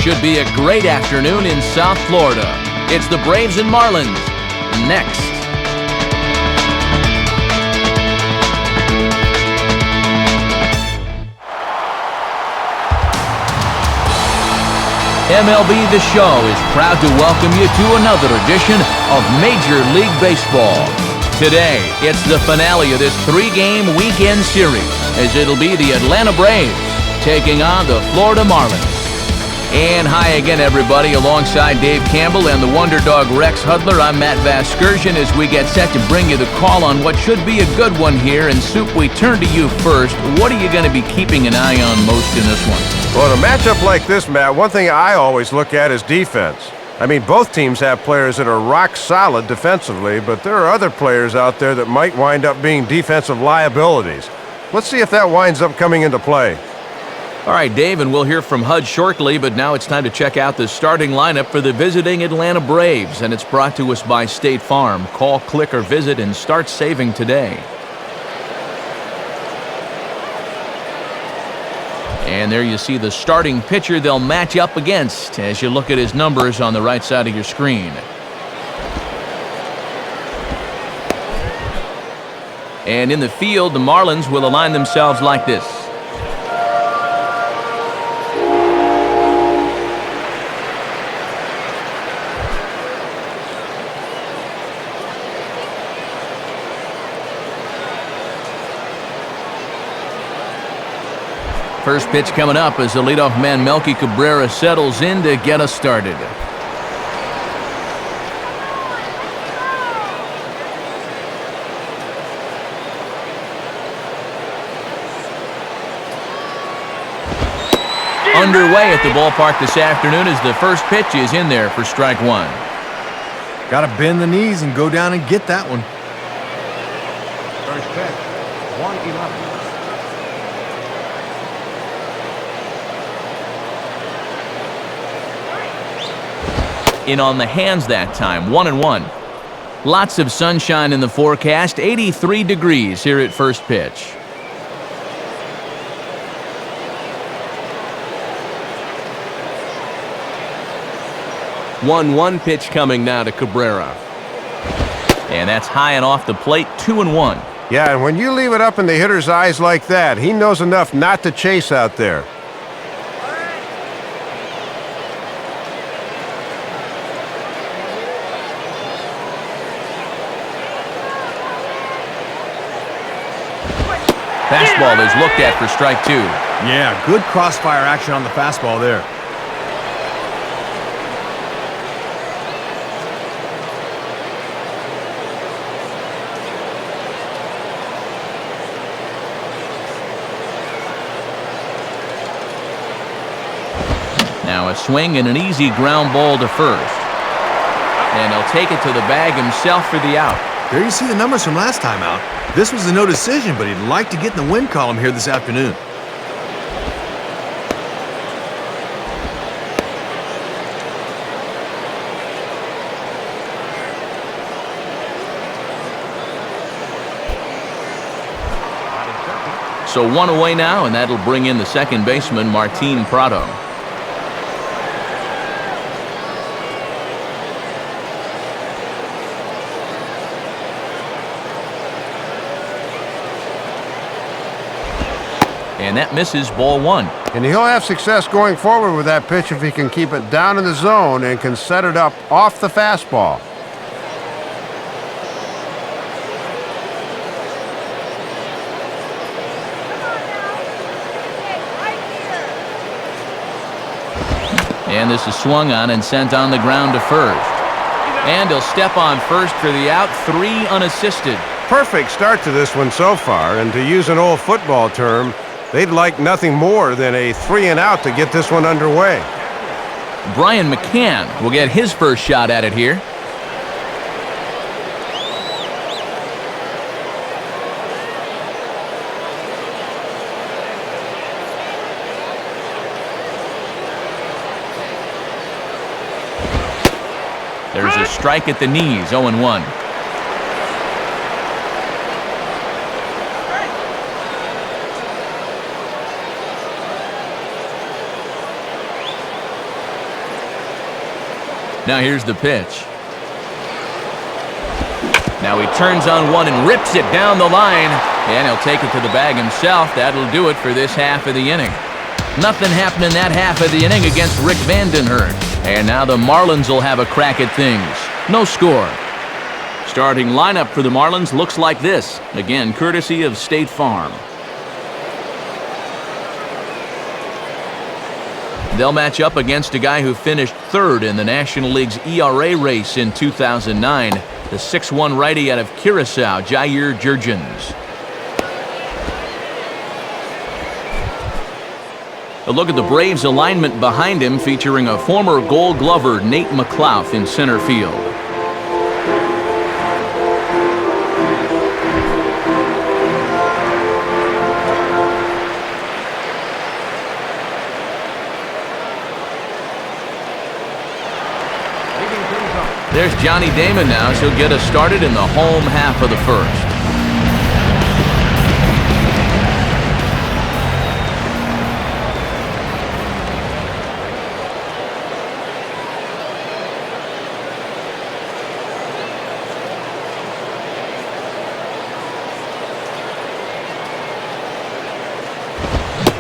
Should be a great afternoon in South Florida. It's the Braves and Marlins. Next. MLB The Show is proud to welcome you to another edition of Major League Baseball. Today, it's the finale of this 3-game weekend series, as it'll be the Atlanta Braves taking on the Florida Marlins. And hi again, everybody. Alongside Dave Campbell and the Wonder Dog Rex Hudler, I'm Matt Vasgersian as we get set to bring you the call on what should be a good one here. And Soup, we turn to you first. What are you going to be keeping an eye on most in this one? Well, in a matchup like this, Matt, one thing I always look at is defense. I mean, both teams have players that are rock solid defensively, but there are other players out there that might wind up being defensive liabilities. Let's see if that winds up coming into play. All right, Dave, and we'll hear from Hud shortly, but now it's time to check out the starting lineup for the visiting Atlanta Braves, and it's brought to us by State Farm. Call, click, or visit and start saving today. And there you see the starting pitcher they'll match up against as you look at his numbers on the right side of your screen. And in the field, the Marlins will align themselves like this. First pitch coming up as the leadoff man Melky Cabrera settles in to get us started. Underway at the ballpark this afternoon as the first pitch is in there for strike one. Got to bend the knees and go down and get that one. First pitch, 1-11. In on the hands that time, 1-1. Lots of sunshine in the forecast, 83 degrees here at first pitch. One pitch coming now to Cabrera. And that's high and off the plate, 2-1. Yeah, and when you leave it up in the hitter's eyes like that, he knows enough not to chase out there. Fastball is looked at for strike two. Yeah, good crossfire action on the fastball there. Now a swing and an easy ground ball to first. And he'll take it to the bag himself for the out. There you see the numbers from last time out. This was a no decision, but he'd like to get in the win column here this afternoon. So one away now, and that'll bring in the second baseman, Martin Prado. And that misses, ball one. And he'll have success going forward with that pitch if he can keep it down in the zone and can set it up off the fastball. And this is swung on and sent on the ground to first. And he'll step on first for the out, 3 unassisted. Perfect start to this one so far, and to use an old football term, they'd like nothing more than a 3-and-out to get this one underway. Brian McCann will get his first shot at it here. There's a strike at the knees, 0-1. Now here's the pitch. Now he turns on one and rips it down the line, and he'll take it to the bag himself. That'll do it for this half of the inning. Nothing happened in that half of the inning against Rick Vandenherd. And now the Marlins will have a crack at things. No score. Starting lineup for the Marlins looks like this. Again, courtesy of State Farm. They'll match up against a guy who finished third in the National League's ERA race in 2009. The 6'1" righty out of Curacao, Jair Jurgens. A look at the Braves' alignment behind him, featuring a former Gold Glover, Nate McLouth, in center field. There's Johnny Damon now, so he'll get us started in the home half of the first.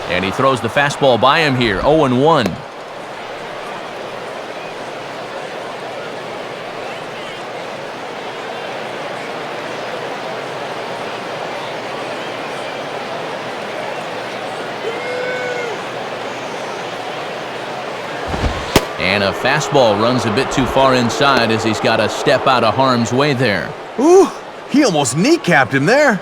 And he throws the fastball by him here, 0-1. And a fastball runs a bit too far inside as he's got to step out of harm's way there. Ooh, he almost kneecapped him there.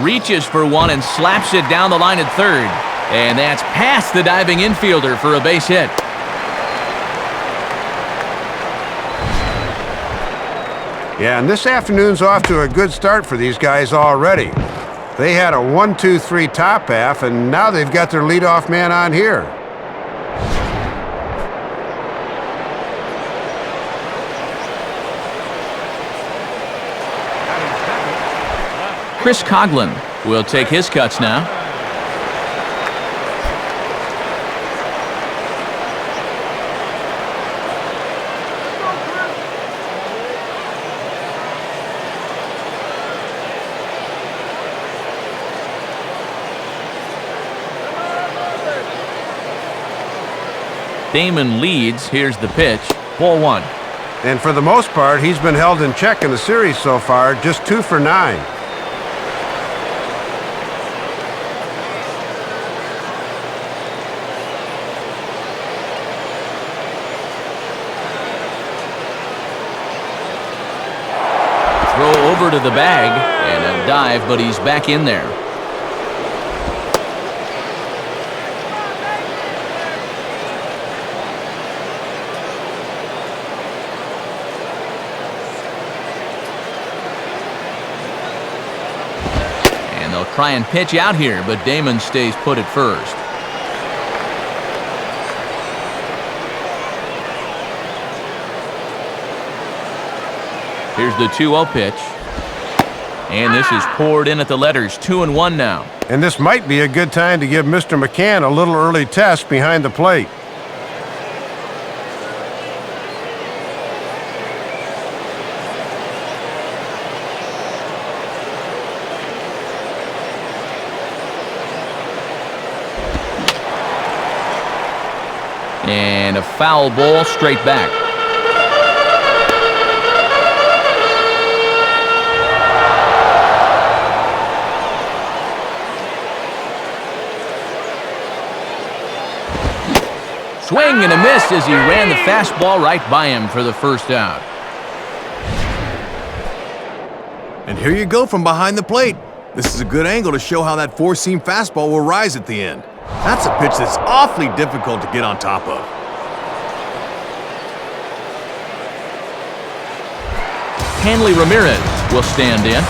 Reaches for one and slaps it down the line at third. And that's past the diving infielder for a base hit. Yeah, and this afternoon's off to a good start for these guys already. They had a 1-2-3 top half, and now they've got their leadoff man on here. Chris Coughlin will take his cuts now. Damon leads. Here's the pitch. Ball one. And for the most part, he's been held in check in the series so far, just 2 for 9. Throw over to the bag and a dive, but he's back in there. And they'll try and pitch out here, but Damon stays put at first. Here's the 2-0 pitch. And this is poured in at the letters, 2-1 now. And this might be a good time to give Mr. McCann a little early test behind the plate. And a foul ball straight back. Swing and a miss as he ran the fastball right by him for the first out. And here you go from behind the plate. This is a good angle to show how that four-seam fastball will rise at the end. That's a pitch that's awfully difficult to get on top of. Hanley Ramirez will stand in.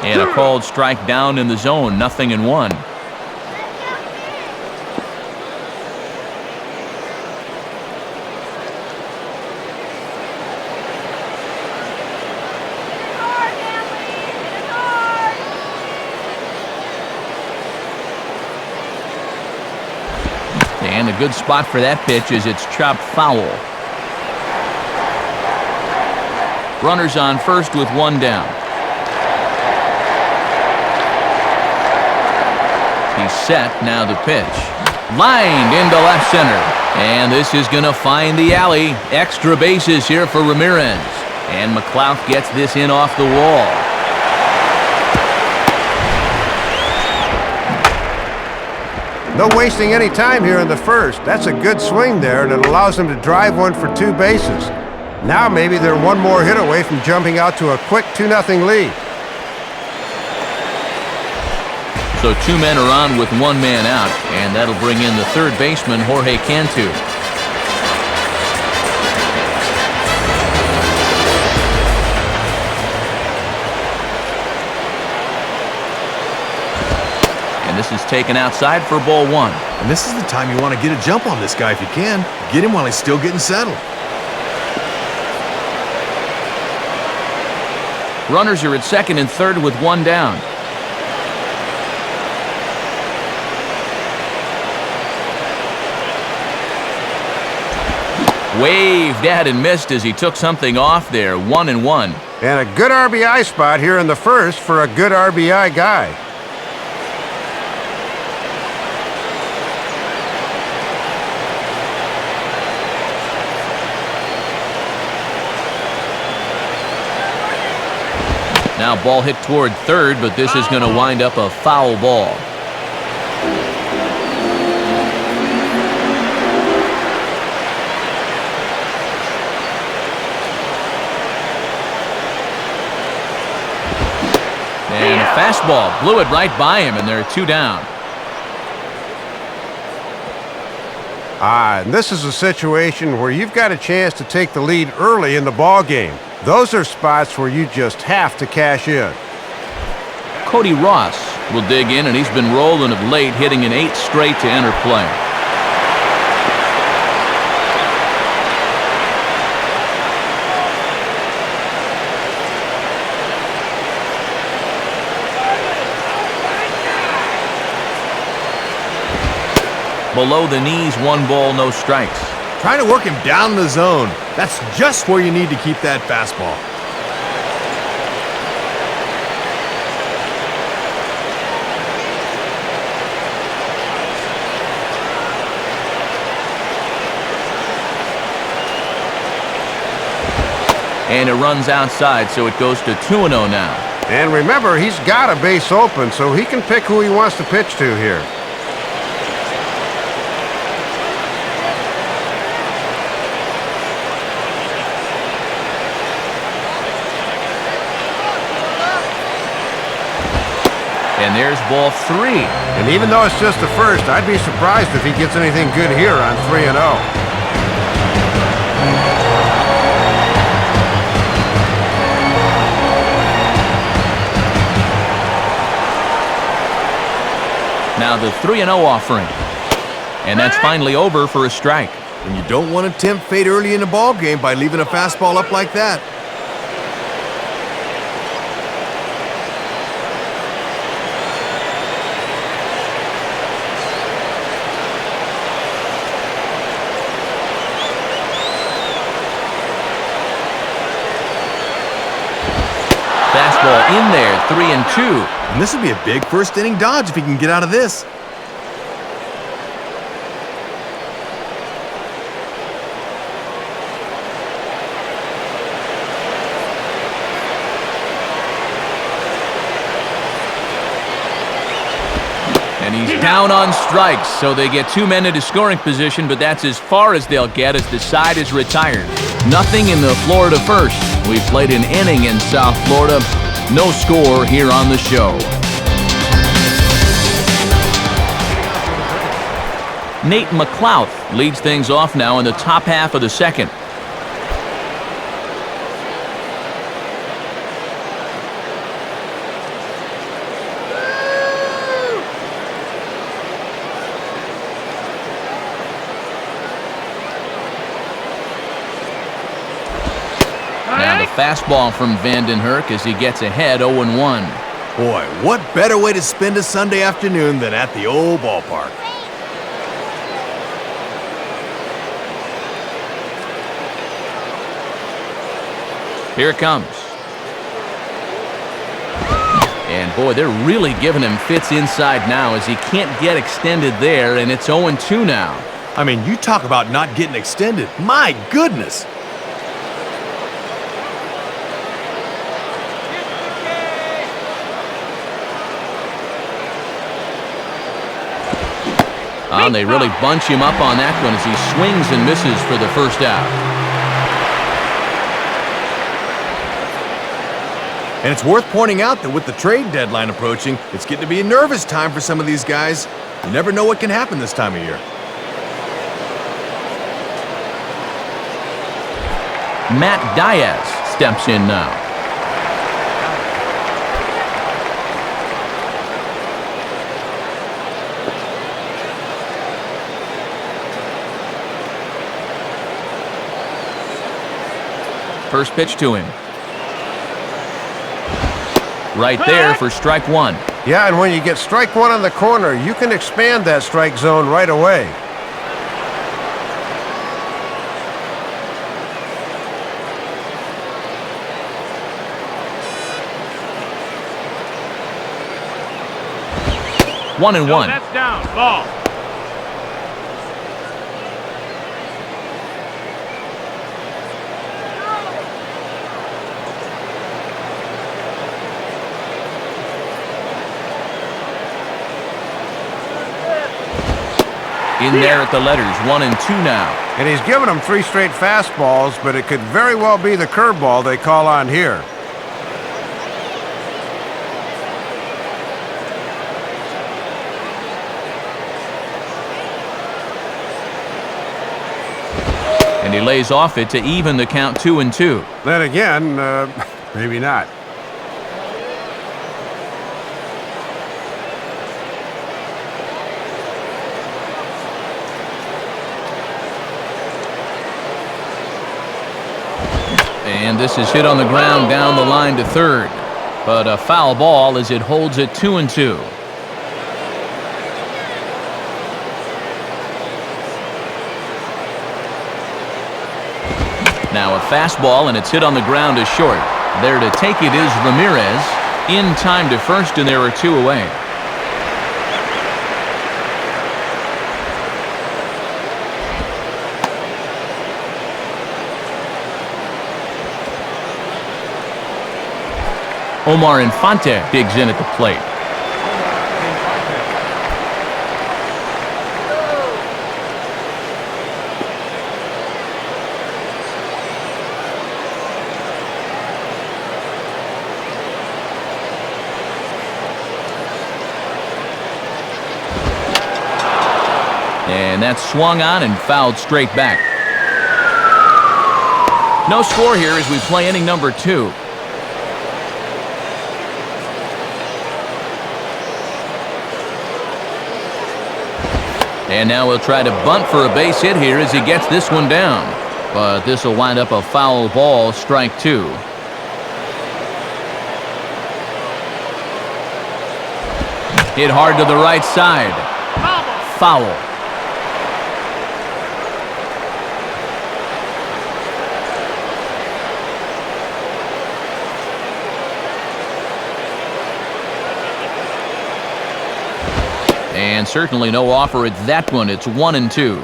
And a called strike down in the zone, 0-1. And a good spot for that pitch is it's chopped foul. Runners on first with one down. He's set, now the pitch. Lined into left center. And this is going to find the alley. Extra bases here for Ramirez. And McLeod gets this in off the wall. No wasting any time here in the first. That's a good swing there, and it allows them to drive one for 2 bases. Now maybe they're one more hit away from jumping out to a quick 2-0 lead. So 2 men are on with 1 man out, and that'll bring in the third baseman, Jorge Cantu. And this is taken outside for ball 1. And this is the time you want to get a jump on this guy if you can. Get him while he's still getting settled. Runners are at second and third with 1 down. Waved at and missed as he took something off there. 1-1. And a good RBI spot here in the first for a good RBI guy. Now ball hit toward third, but this is going to wind up a foul ball. And a fastball blew it right by him, and there are 2 down. And this is a situation where you've got a chance to take the lead early in the ball game. Those are spots where you just have to cash in. Cody Ross will dig in, and he's been rolling of late, hitting an 8 straight to enter play. Below the knees, 1 ball, no strikes. Trying to work him down the zone. That's just where you need to keep that fastball. And it runs outside, so it goes to 2-0 now. And remember, he's got a base open, so he can pick who he wants to pitch to here. And there's ball 3. And even though it's just the first, I'd be surprised if he gets anything good here on 3-0. Now the 3-0 offering. And that's finally over for a strike. And you don't want to tempt fate early in the ball game by leaving a fastball up like that. Fastball in there, 3-2. And this would be a big first inning dodge if he can get out of this. And he's down on strikes, so they get 2 men into scoring position, but that's as far as they'll get as the side is retired. Nothing in the Florida first. We've played an inning in South Florida. No score here on the show. Nate McLeod leads things off now in the top half of the second. Now the fastball from Vandenherk as he gets ahead 0-1. Boy, what better way to spend a Sunday afternoon than at the old ballpark? Here it comes. And boy, they're really giving him fits inside now as he can't get extended there, and it's 0-2 now. I mean, you talk about not getting extended. My goodness! And they really bunch him up on that one as he swings and misses for the first out. And it's worth pointing out that with the trade deadline approaching, it's getting to be a nervous time for some of these guys. You never know what can happen this time of year. Matt Diaz steps in now. First pitch to him. Right there for strike one. Yeah, and when you get strike one on the corner, you can expand that strike zone right away. One and one. That's down. Ball. In there at the letters, 1-2 now. And he's given them 3 straight fastballs, but it could very well be the curveball they call on here. And he lays off it to even the count 2-2. Then again, maybe not. And this is hit on the ground down the line to third. But a foul ball as it holds it 2-2. Now a fastball, and it's hit on the ground to short. There to take it is Ramirez. In time to first, and there are 2 away. Omar Infante digs in at the plate. And that's swung on and fouled straight back. No score here as we play inning number 2. And now he'll try to bunt for a base hit here as he gets this one down. But this will wind up a foul ball, strike 2. Hit hard to the right side. Foul. And certainly no offer at that one. It's 1-2.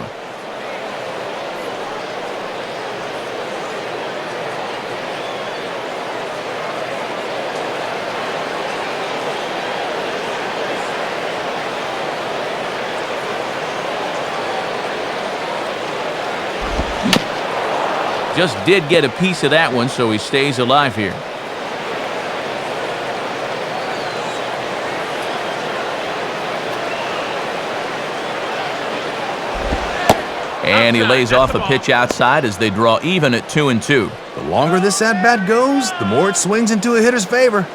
Just did get a piece of that one, so he stays alive here. And he lays off a pitch outside as they draw even at 2-2. The longer this at-bat goes, the more it swings into a hitter's favor.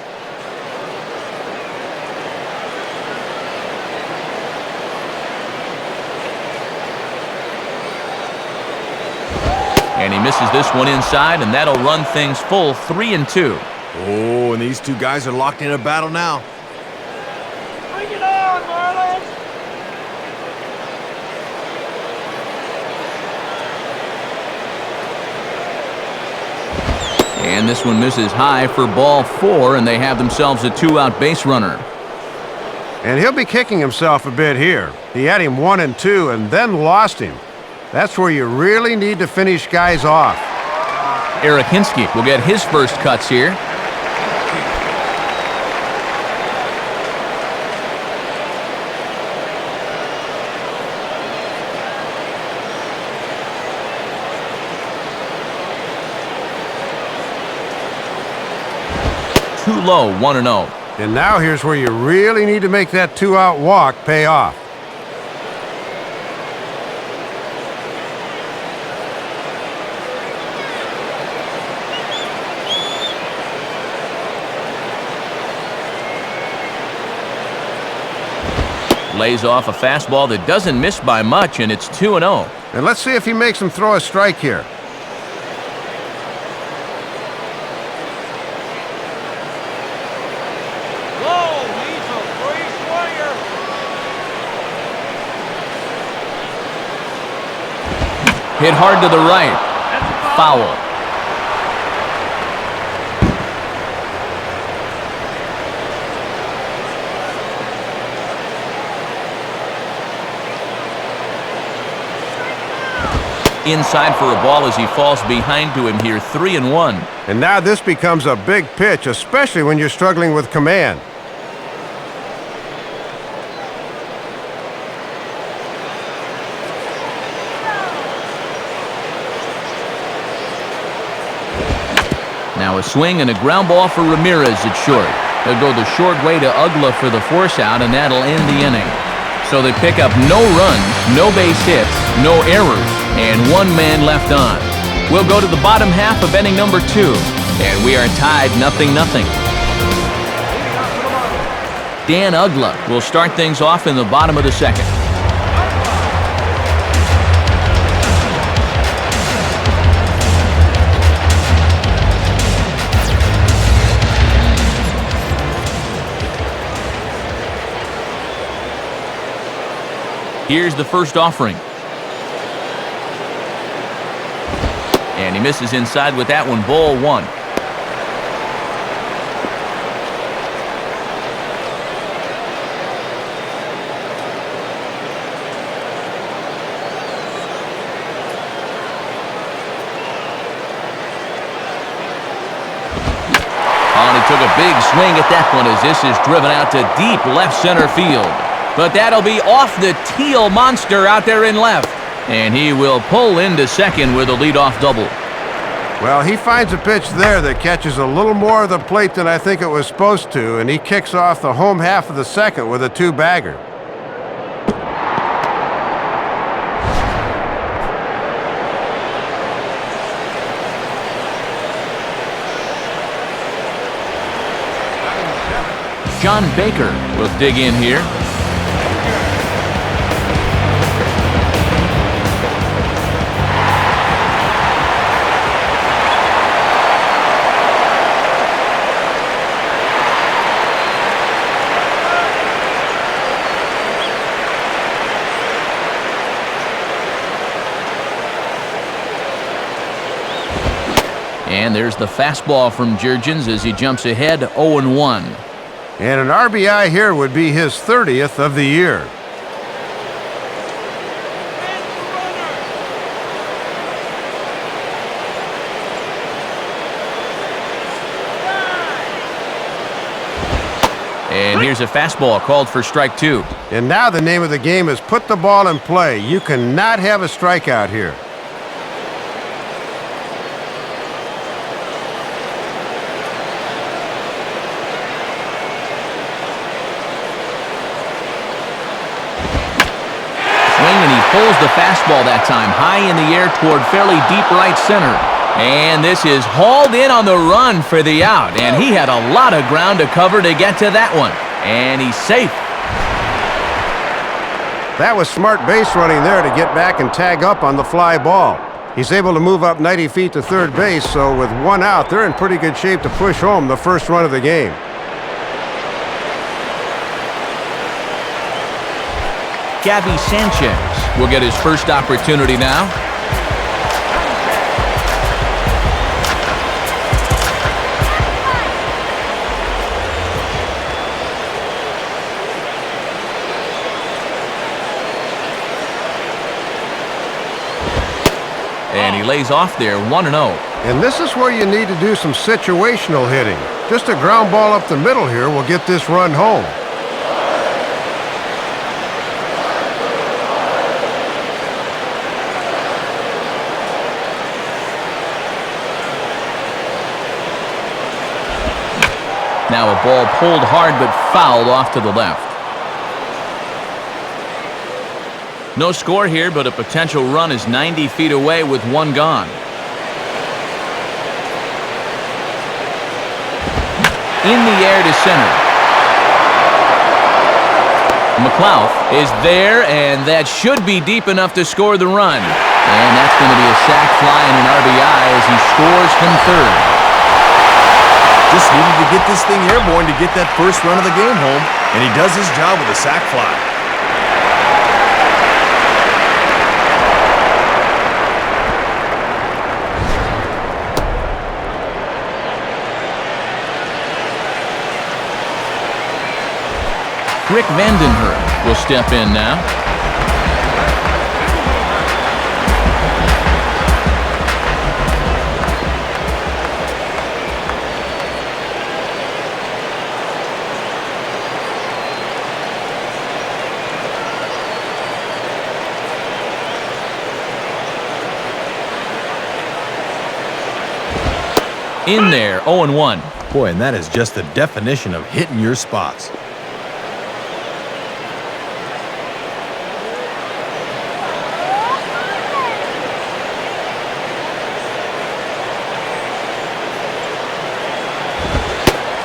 And he misses this one inside, and that'll run things full 3-2. Oh, and these two guys are locked in a battle now. Bring it on, Marlins! And this one misses high for ball 4, and they have themselves a 2-out base runner. And he'll be kicking himself a bit here. He had him 1 and 2 and then lost him. That's where you really need to finish guys off. Eric Hinsky will get his first cuts here. Too low, 1-0. And now here's where you really need to make that 2-out walk pay off. Lays off a fastball that doesn't miss by much, and it's 2-0. And let's see if he makes him throw a strike here. Hit hard to the right. Foul. Inside for a ball as he falls behind to him here, 3-1. And now this becomes a big pitch, especially when you're struggling with command. Now a swing and a ground ball for Ramirez at short. They'll go the short way to Ugla for the force out, and that'll end the inning. So they pick up no runs, no base hits, no errors, and 1 man left on. We'll go to the bottom half of inning number 2, and we are tied 0-0. Dan Ugla will start things off in the bottom of the second. Here's the first offering. And he misses inside with that one, ball 1. Oh, and he took a big swing at that one as this is driven out to deep left center field. But that'll be off the teal monster out there in left. And he will pull into second with a leadoff double. Well, he finds a pitch there that catches a little more of the plate than I think it was supposed to, and he kicks off the home half of the second with a 2-bagger. John Baker will dig in here. And there's the fastball from Jurgens as he jumps ahead 0-1. And an RBI here would be his 30th of the year. And here's a fastball called for strike 2. And now the name of the game is put the ball in play. You cannot have a strikeout here. And he pulls the fastball that time high in the air toward fairly deep right center. And this is hauled in on the run for the out. And he had a lot of ground to cover to get to that one. And he's safe. That was smart base running there to get back and tag up on the fly ball. He's able to move up 90 feet to third base, so with one out, they're in pretty good shape to push home the first run of the game. Gabby Sanchez will get his first opportunity now. And he lays off there, 1-0. And this is where you need to do some situational hitting. Just a ground ball up the middle here will get this run home. Now a ball pulled hard but fouled off to the left. No score here, but a potential run is 90 feet away with one gone. In the air to center. McLeod is there, and that should be deep enough to score the run. And that's going to be a sac fly and an RBI as he scores from third. Just needed to get this thing airborne to get that first run of the game home, and he does his job with a sac fly. Rick Vandenhurst will step in now. In there, 0-1. Boy, and that is just the definition of hitting your spots.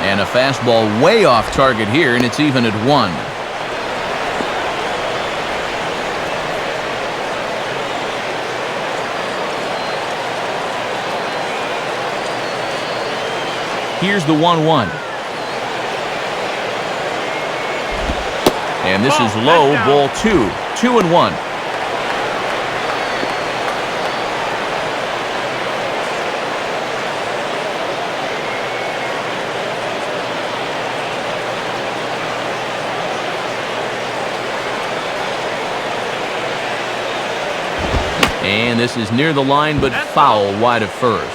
And a fastball way off target here, and it's even at 1. Here's the 1-1. And this is low, ball 2. 2-1. And this is near the line, but foul wide of first.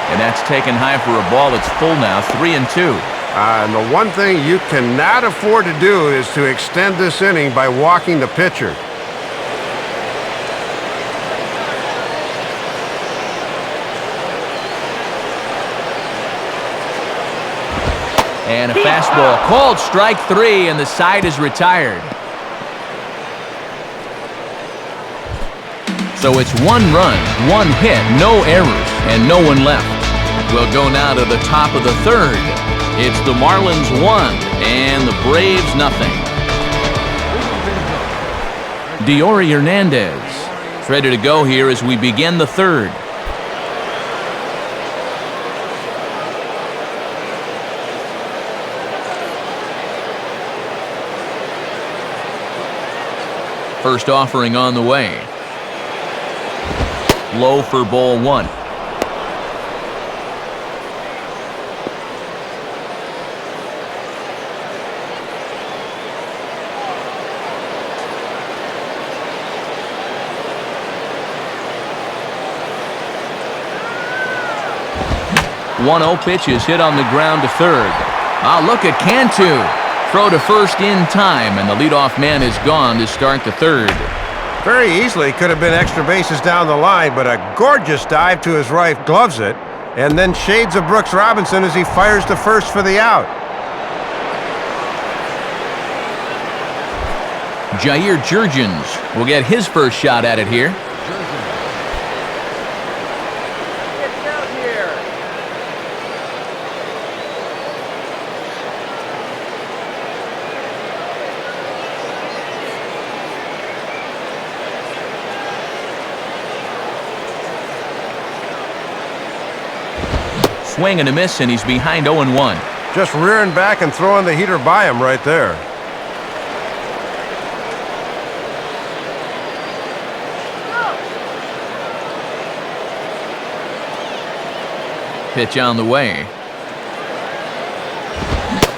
And that's taken high for a ball. It's full now, 3-2. And the one thing you cannot afford to do is to extend this inning by walking the pitcher. And a fastball called strike 3, and the side is retired. So it's 1 run, 1 hit, no errors, and no one left. We'll go now to the top of the third. It's the Marlins 1 and the Braves nothing. Diori Hernandez is ready to go here as we begin the third. First offering on the way. Low for ball 1. One 0 pitch is hit on the ground to third. Look at Cantu. Throw to first in time, and the leadoff man is gone to start the third. Very easily could have been extra bases down the line, but a gorgeous dive to his right gloves it, and then shades of Brooks Robinson as he fires to first for the out. Jair Jurgens will get his first shot at it here. swing and a miss, and he's behind 0-1. Just rearing back and throwing the heater by him right there. Pitch on the way.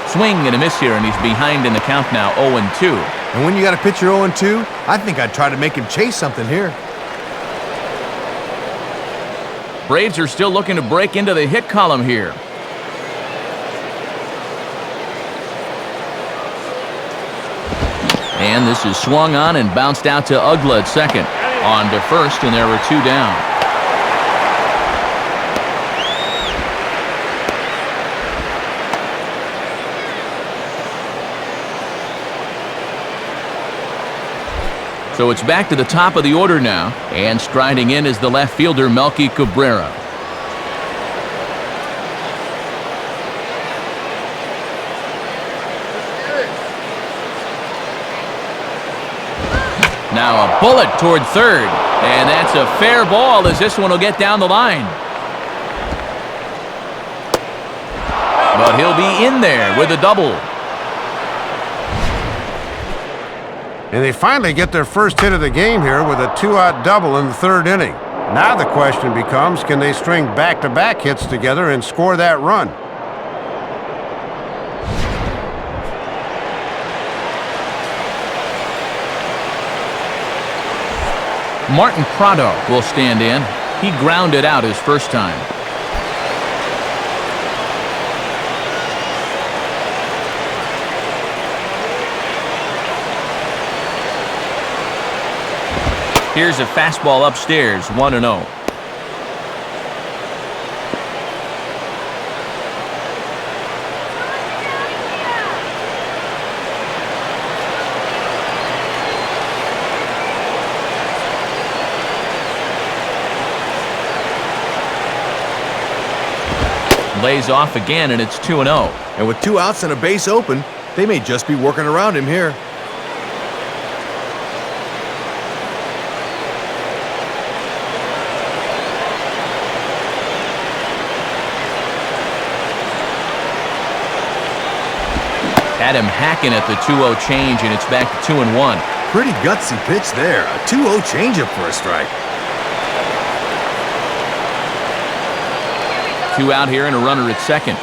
Swing and a miss here, and he's behind in the count now, 0-2. And when you got a pitcher 0-2, I think I'd try to make him chase something here. Braves are still looking to break into the hit column here. And this is swung on and bounced out to Ugla at second. On to first, and there were 2 down. So it's back to the top of the order now, and striding in is the left fielder, Melky Cabrera. Now a bullet toward third, and that's a fair ball as this one will get down the line. But he'll be in there with a double. And they finally get their first hit of the game here with a 2-out double in the 3rd inning. Now the question becomes, can they string back-to-back hits together and score that run? Martin Prado will stand in. He grounded out his first time. Here's a fastball upstairs, 1-0. Lays off again, and it's 2-0. And with 2 outs and a base open, they may just be working around him here. Had him hacking at the 2-0 change, and it's back to 2-1. Pretty gutsy pitch there. A 2-0 changeup for a strike. 2 out here and a runner at second.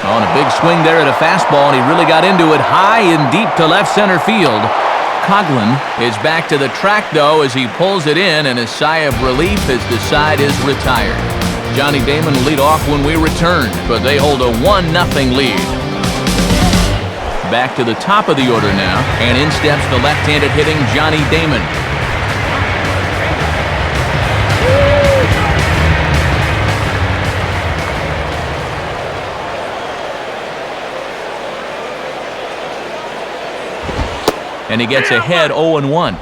On a big swing there at a fastball, and he really got into it high and deep to left center field. Coughlin is back to the track, though, as he pulls it in, and a sigh of relief as the side is retired. Johnny Damon will lead off when we return, but they hold a 1-0 lead. Back to the top of the order now, and in steps the left-handed hitting Johnny Damon. And he gets ahead 0-1.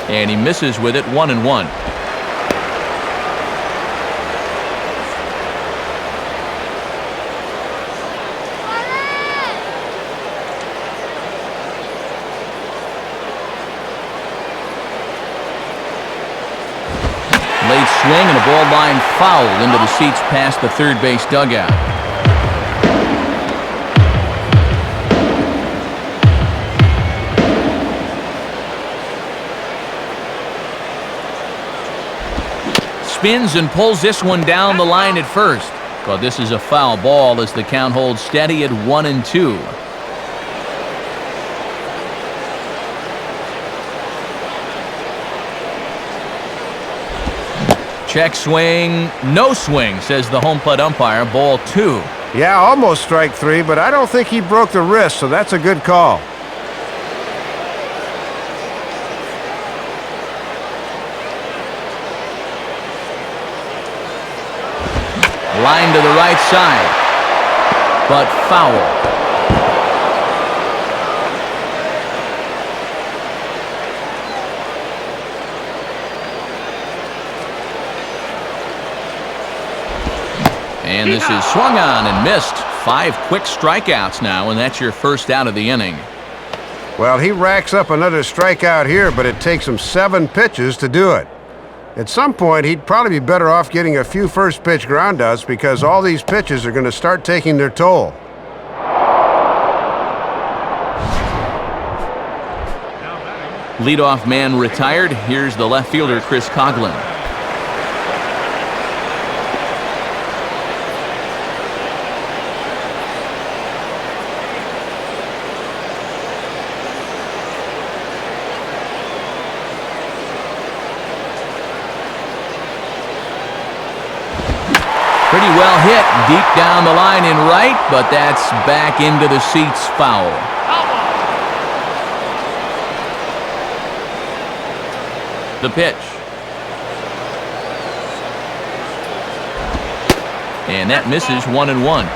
And he misses with it, 1-1. Late swing and a ball line foul into the seats past the third base dugout. Spins and pulls this one down the line at first. But this is a foul ball as the count holds steady at 1-2. Check swing, no swing, says the home plate umpire. Ball 2. Yeah, almost strike 3, but I don't think he broke the wrist, so that's a good call. Line to the right side, but foul. And this is swung on and missed. 5 quick strikeouts now, and that's your first out of the inning. Well, he racks up another strikeout here, but it takes him 7 pitches to do it. At some point, he'd probably be better off getting a few first-pitch groundouts because all these pitches are going to start taking their toll. Leadoff man retired. Here's the left fielder, Chris Coughlin. Pretty well hit deep down the line in right, but that's back into the seats, foul. The pitch. And that misses 1-1.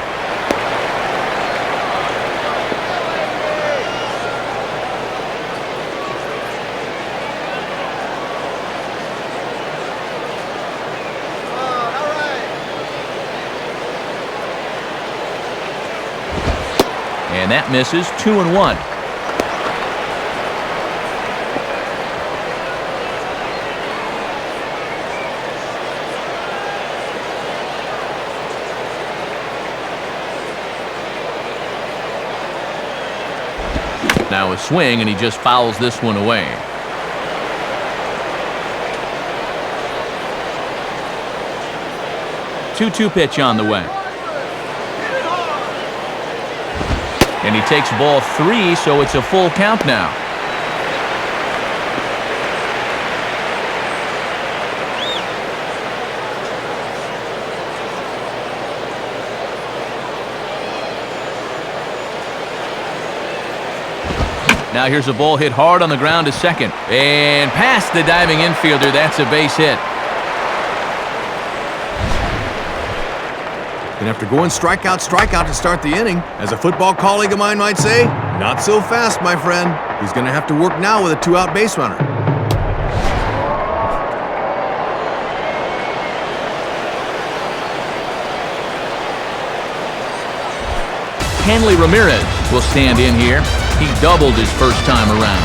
And that misses 2-1. Now a swing, and he just fouls this one away. Two pitch on the way. And he takes ball 3, so it's a full count now. Now here's a ball hit hard on the ground to second. And past the diving infielder, that's a base hit. And after going strikeout to start the inning, as a football colleague of mine might say, not so fast, my friend. He's going to have to work now with a 2-out base runner. Hanley Ramirez will stand in here. He doubled his first time around.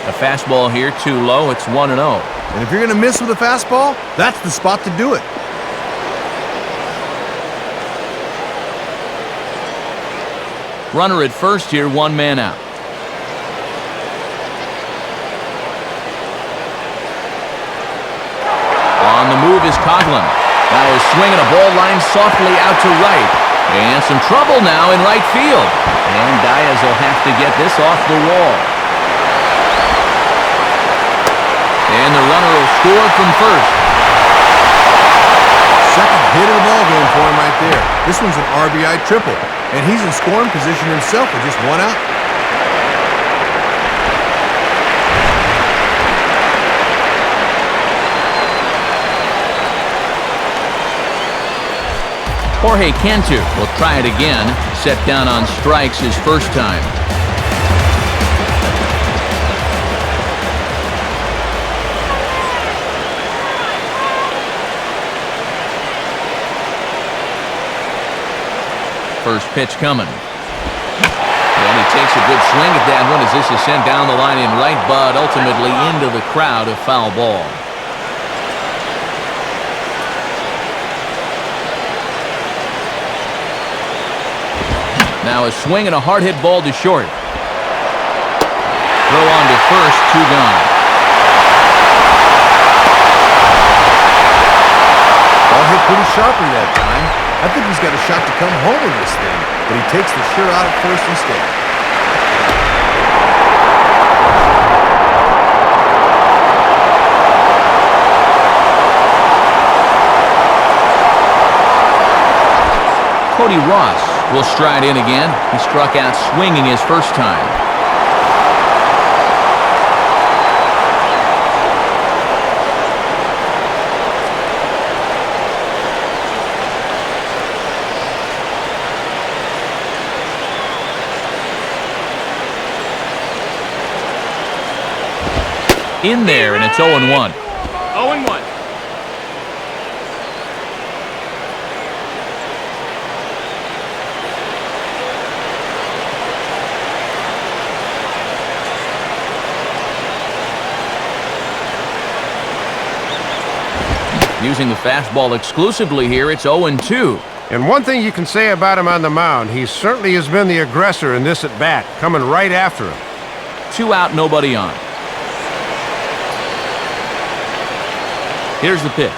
A fastball here, too low. It's 1-0. And if you're going to miss with a fastball, that's the spot to do it. Runner at first here, 1 man out. On the move is Coughlin. Now he's swinging a ball line softly out to right. And some trouble now in right field. And Diaz will have to get this off the wall. And the runner will score from first. Second hit of the ball game for him right there. This one's an RBI triple. And he's in scoring position himself with just 1 out. Jorge Cantu will try it again. Set down on strikes his first time. First pitch coming. And he takes a good swing at that one as this is sent down the line in right, but ultimately into the crowd, a foul ball. Now a swing and a hard hit ball to short. Throw on to first, 2 gone. Ball hit pretty sharply that time. I think he's got a shot to come home with this thing, but he takes the sure out at first instead. Cody Ross will stride in again. He struck out swinging his first time. in there, and it's 0-1. 0-1. Using the fastball exclusively here, it's 0-2. And one thing you can say about him on the mound, he certainly has been the aggressor in this at-bat, coming right after him. 2 out, nobody on. Here's the pitch.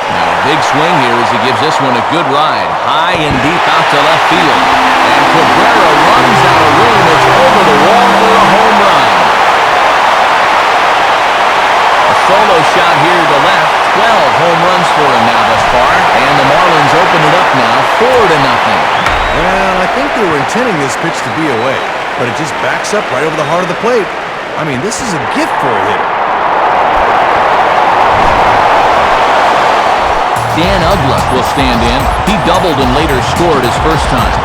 Now a big swing here as he gives this one a good ride. High and deep out to left field. And Cabrera runs out of room. It's over the wall for a home run. A solo shot here to left. 12 home runs for him now thus far. And the Marlins open it up now 4-0. Well, I think they were intending this pitch to be away, but it just backs up right over the heart of the plate. I mean, this is a gift for a hitter. Dan Uggla will stand in. He doubled and later scored his first time.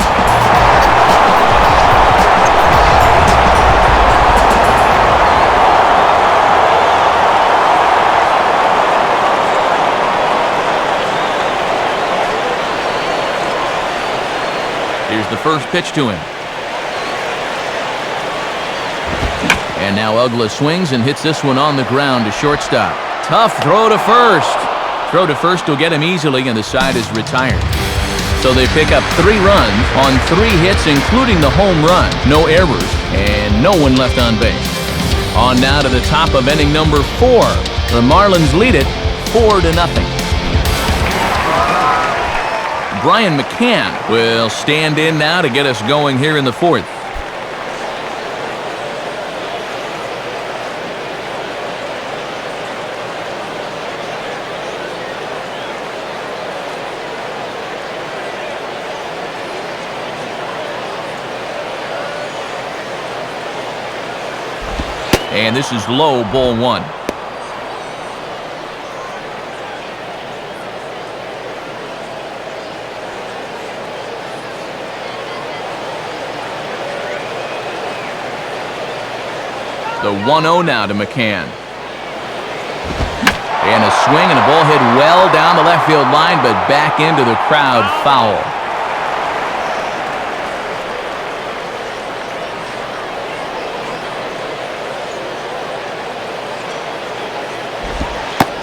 Here's the first pitch to him. And now Uggla swings and hits this one on the ground to shortstop. Tough throw to first. Throw to first will get him easily, and the side is retired. So they pick up 3 runs on 3 hits, including the home run. No errors, and no one left on base. On now to the top of inning number 4. The Marlins lead it 4-0. Brian McCann will stand in now to get us going here in the 4th. And this is low, ball 1. The 1-0 now to McCann. And a swing and a ball hit well down the left field line, but back into the crowd, foul.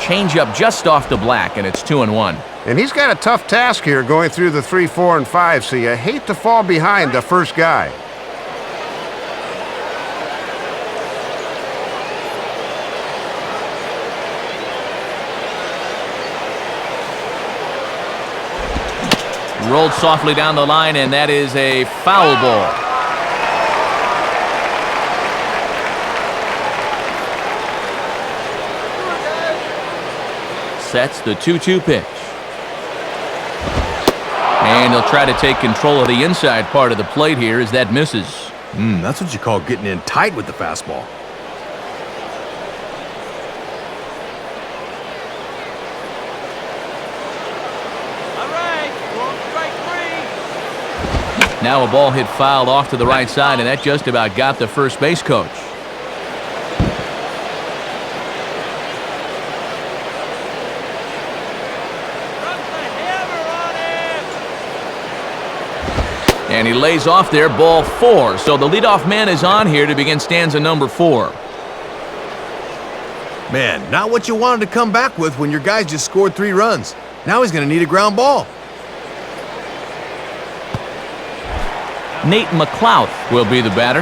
Change up just off the black, and it's 2-1. And he's got a tough task here going through the 3, 4, and 5, so you hate to fall behind the first guy. Rolled softly down the line, and that is a foul ball. Sets the 2-2 pitch. And he'll try to take control of the inside part of the plate here as that misses. That's what you call getting in tight with the fastball. Now a ball hit foul off to the right side, and that just about got the first base coach. And he lays off there, ball 4. So the leadoff man is on here to begin stanza number 4. Man, not what you wanted to come back with when your guys just scored 3 runs. Now he's going to need a ground ball. Nate McLouth will be the batter.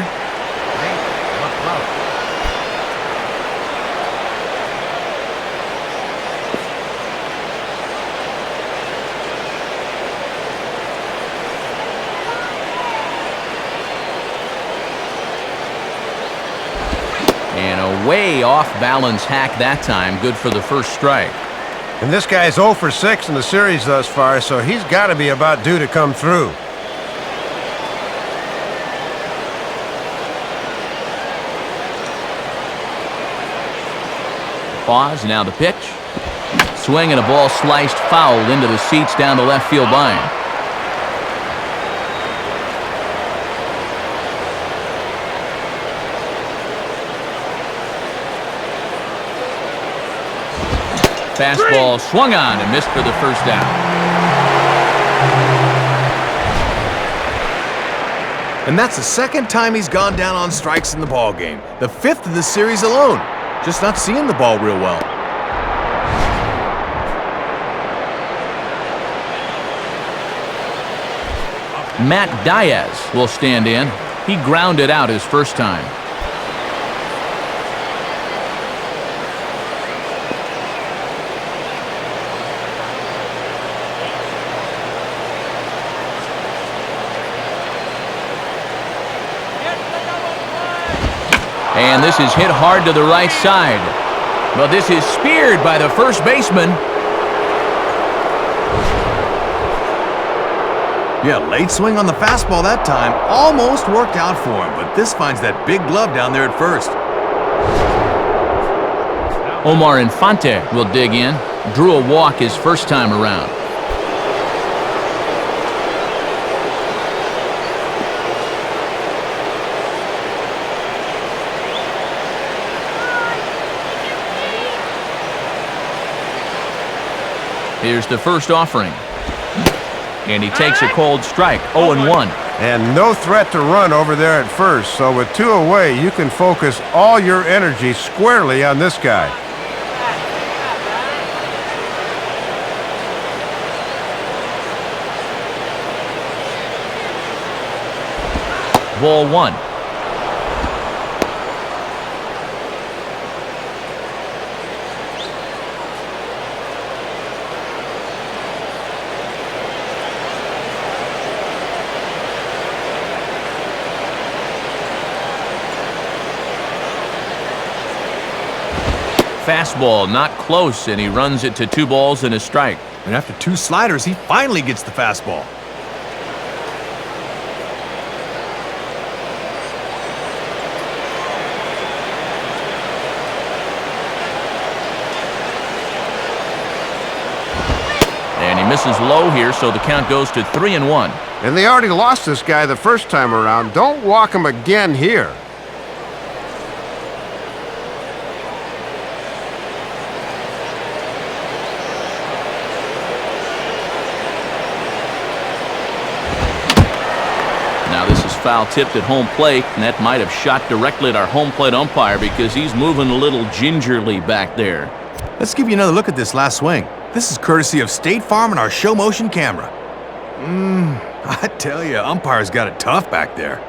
And a way off balance hack that time. Good for the first strike. And this guy's 0 for 6 in the series thus far, so he's got to be about due to come through. Pause, now the pitch. Swing and a ball sliced foul into the seats down the left field line. Fastball swung on and missed for the first out. And that's the second time he's gone down on strikes in the ballgame. The 5th of the series alone. Just not seeing the ball real well. Matt Diaz will stand in. He grounded out his first time. And this is hit hard to the right side. But this is speared by the first baseman. Yeah, late swing on the fastball that time. Almost worked out for him, but this finds that big glove down there at first. Omar Infante will dig in. Drew a walk his first time around. Here's the first offering. And he takes a cold strike, 0-1. And no threat to run over there at first, so with 2 away, you can focus all your energy squarely on this guy. Ball 1. Fastball not close, and he runs it to 2 balls and a strike. And after 2 sliders, he finally gets the fastball. And he misses low here, so the count goes to 3-1. And they already lost this guy the first time around. Don't walk him again here. Now this is foul tipped at home plate, and that might have shot directly at our home plate umpire because he's moving a little gingerly back there. Let's give you another look at this last swing. This is courtesy of State Farm and our show motion camera. I tell you, umpire's got it tough back there.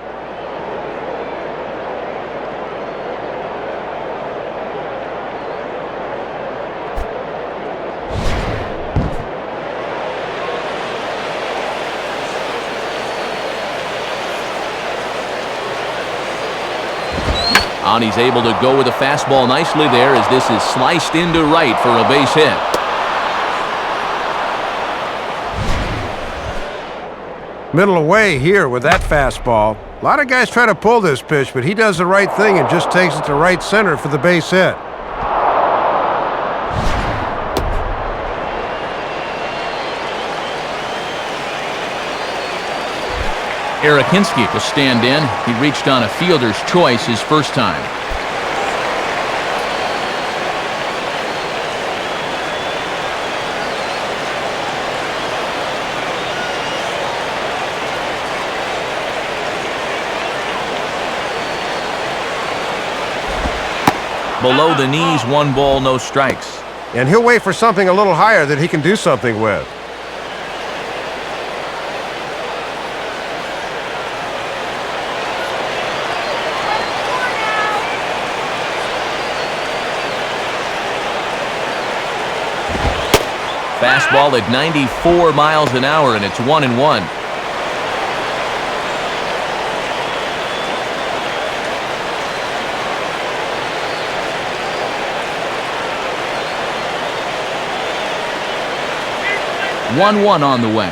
And he's able to go with a fastball nicely there as this is sliced into right for a base hit. Middle away here with that fastball. A lot of guys try to pull this pitch, but he does the right thing and just takes it to right center for the base hit. Arakinski will stand in. He reached on a fielder's choice his first time. Below the knees, 1 ball, no strikes. And he'll wait for something a little higher that he can do something with. Fastball at 94 miles an hour, and it's 1-1. One on the way.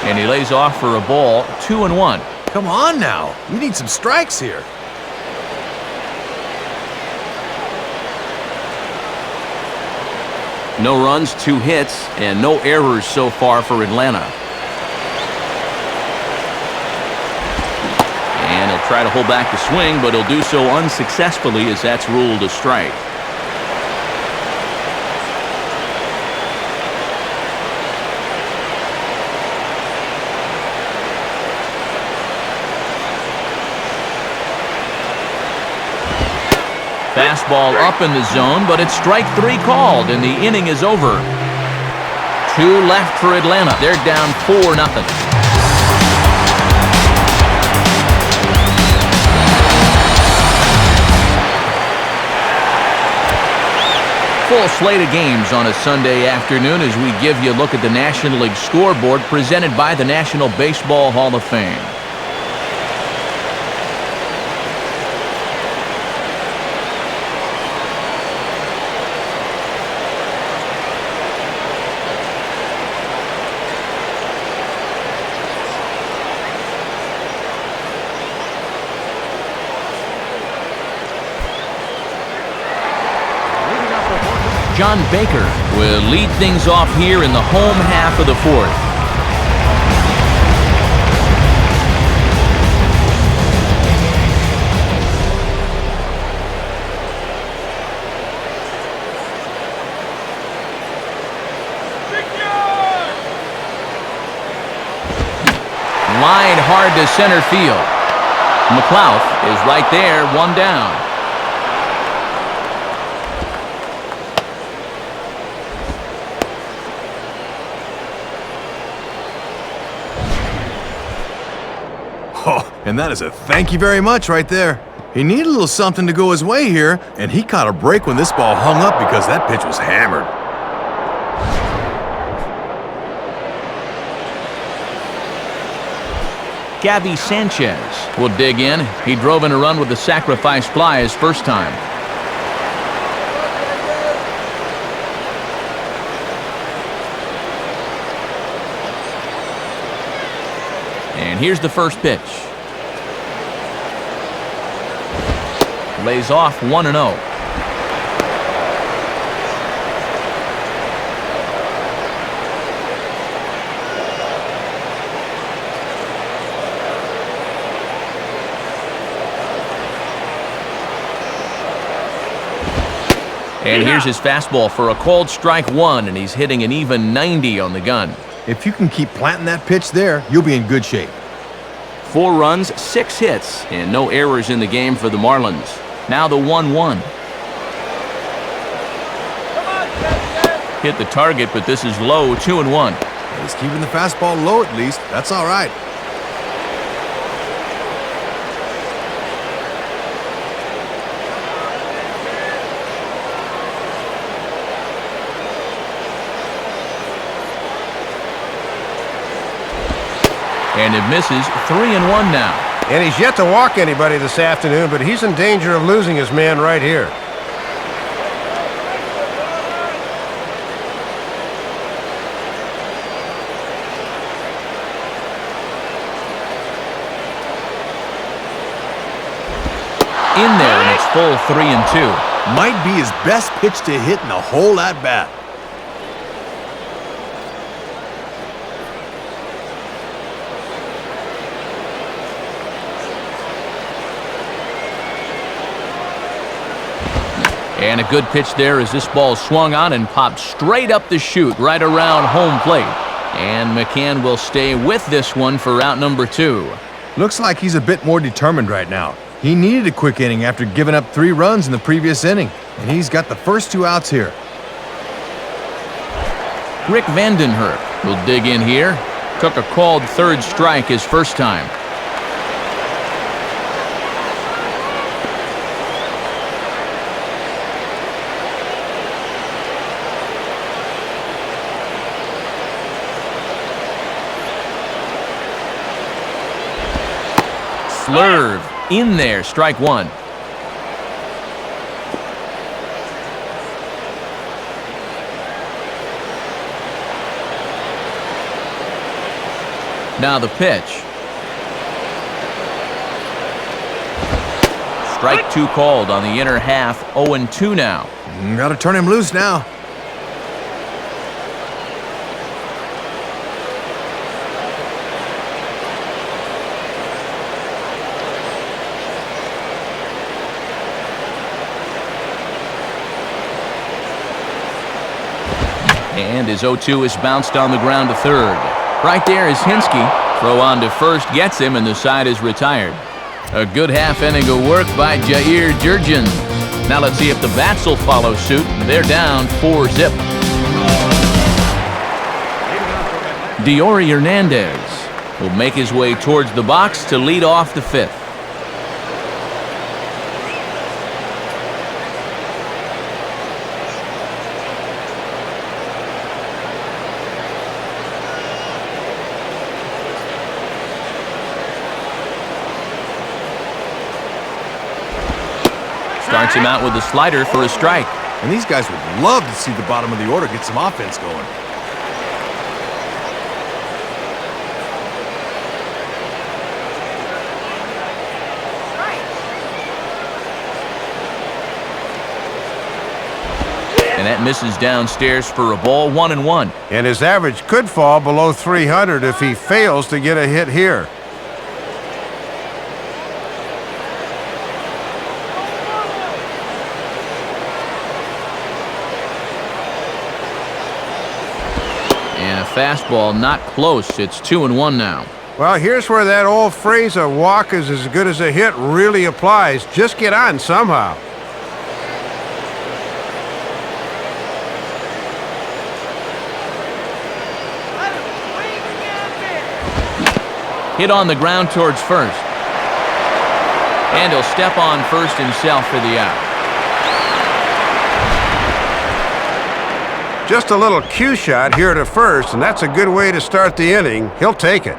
And he lays off for a ball, 2-1. Come on now. We need some strikes here. No runs, 2 hits, and no errors so far for Atlanta. And he'll try to hold back the swing, but he'll do so unsuccessfully as that's ruled a strike. Fastball up in the zone, but it's strike 3 called, and the inning is over. 2 left for Atlanta. They're down 4-0. Full slate of games on a Sunday afternoon as we give you a look at the National League scoreboard presented by the National Baseball Hall of Fame. John Baker will lead things off here in the home half of the 4th. Line hard to center field. McLeod is right there, 1 down. Oh, and that is a thank you very much right there. He needed a little something to go his way here, and he caught a break when this ball hung up because that pitch was hammered. Gabby Sanchez will dig in. He drove in a run with the sacrifice fly his first time. And here's the first pitch. Lays off 1-0. And here's his fastball for a called strike 1, and he's hitting an even 90 on the gun. If you can keep planting that pitch there, you'll be in good shape. 4 runs, 6 hits, and no errors in the game for the Marlins. Now the 1-1. Hit the target, but this is low, 2-1. He's keeping the fastball low at least. That's all right. And it misses, 3-1 now. And he's yet to walk anybody this afternoon, but he's in danger of losing his man right here. In there, and it's full 3-2. Might be his best pitch to hit in the whole at-bat. And a good pitch there as this ball swung on and popped straight up the chute right around home plate. And McCann will stay with this one for out number 2. Looks like he's a bit more determined right now. He needed a quick inning after giving up 3 runs in the previous inning, and he's got the first 2 outs here. Rick Vandenhurst will dig in here. Took a called third strike his first time. Slurve in there, strike 1. Now the pitch. Strike 2 called on the inner half, 0-2 now. Got to turn him loose now. And his 0-2 is bounced on the ground to third. Right there is Hinske. Throw on to first gets him, and the side is retired. A good half inning of work by Jair Jurgens. Now let's see if the bats will follow suit. They're down 4-zip. Diori Hernandez will make his way towards the box to lead off the fifth. Starts him out with a slider for a strike. And these guys would love to see the bottom of the order get some offense going. And that misses downstairs for a ball, 1-1. And his average could fall below 300 if he fails to get a hit here. And a fastball not close. It's 2-1 now. Well, here's where that old phrase, a walk is as good as a hit, really applies. Just get on somehow. Hit on the ground towards first. And he'll step on first himself for the out. Just a little cue shot here to first, and that's a good way to start the inning. He'll take it.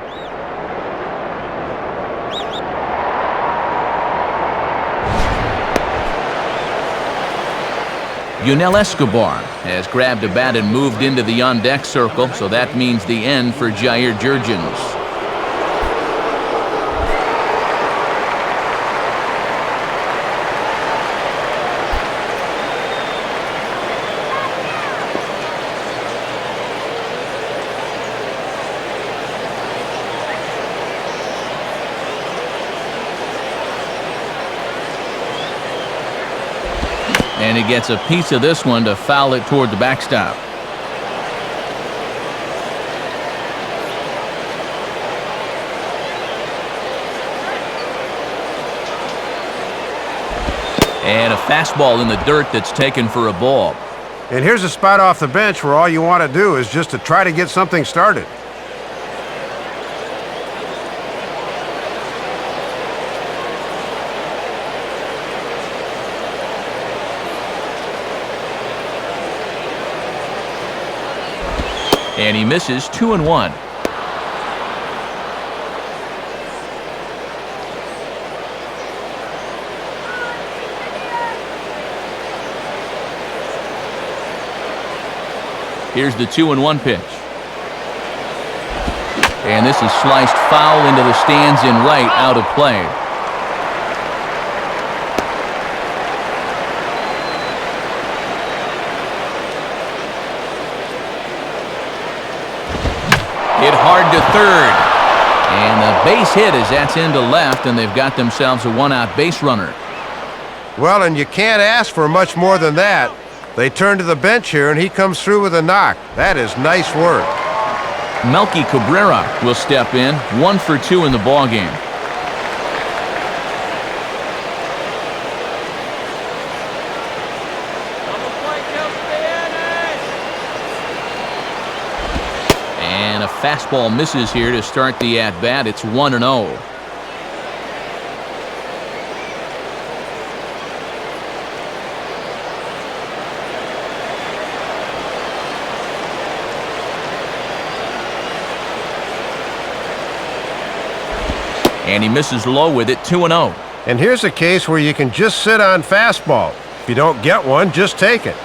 Yunel Escobar has grabbed a bat and moved into the on-deck circle, so that means the end for Jair Jurgens. And he gets a piece of this one to foul it toward the backstop. And a fastball in the dirt that's taken for a ball. And here's a spot off the bench where all you want to do is just to try to get something started. And he misses, 2-1. Here's the 2-1 pitch. And this is sliced foul into the stands in right, out of play. Hit hard to third. And the base hit as that's into left, and they've got themselves a one-out base runner. Well, and you can't ask for much more than that. They turn to the bench here, and he comes through with a knock. That is nice work. Melky Cabrera will step in, 1 for 2 in the ballgame. And a fastball misses here to start the at-bat. It's 1-0. And he misses low with it, 2-0. And here's a case where you can just sit on fastball. If you don't get one, just take it.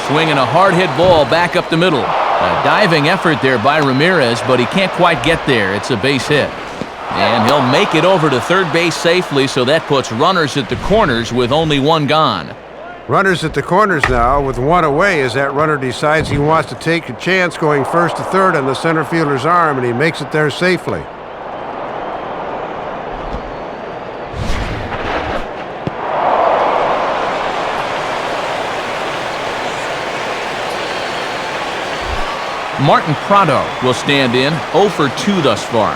Swinging a hard-hit ball back up the middle. A diving effort there by Ramirez, but he can't quite get there. It's a base hit. And he'll make it over to third base safely, so that puts runners at the corners with only one gone. Runners at the corners now with one away as that runner decides he wants to take a chance going first to third on the center fielder's arm, and he makes it there safely. Martin Prado will stand in, 0 for 2 thus far.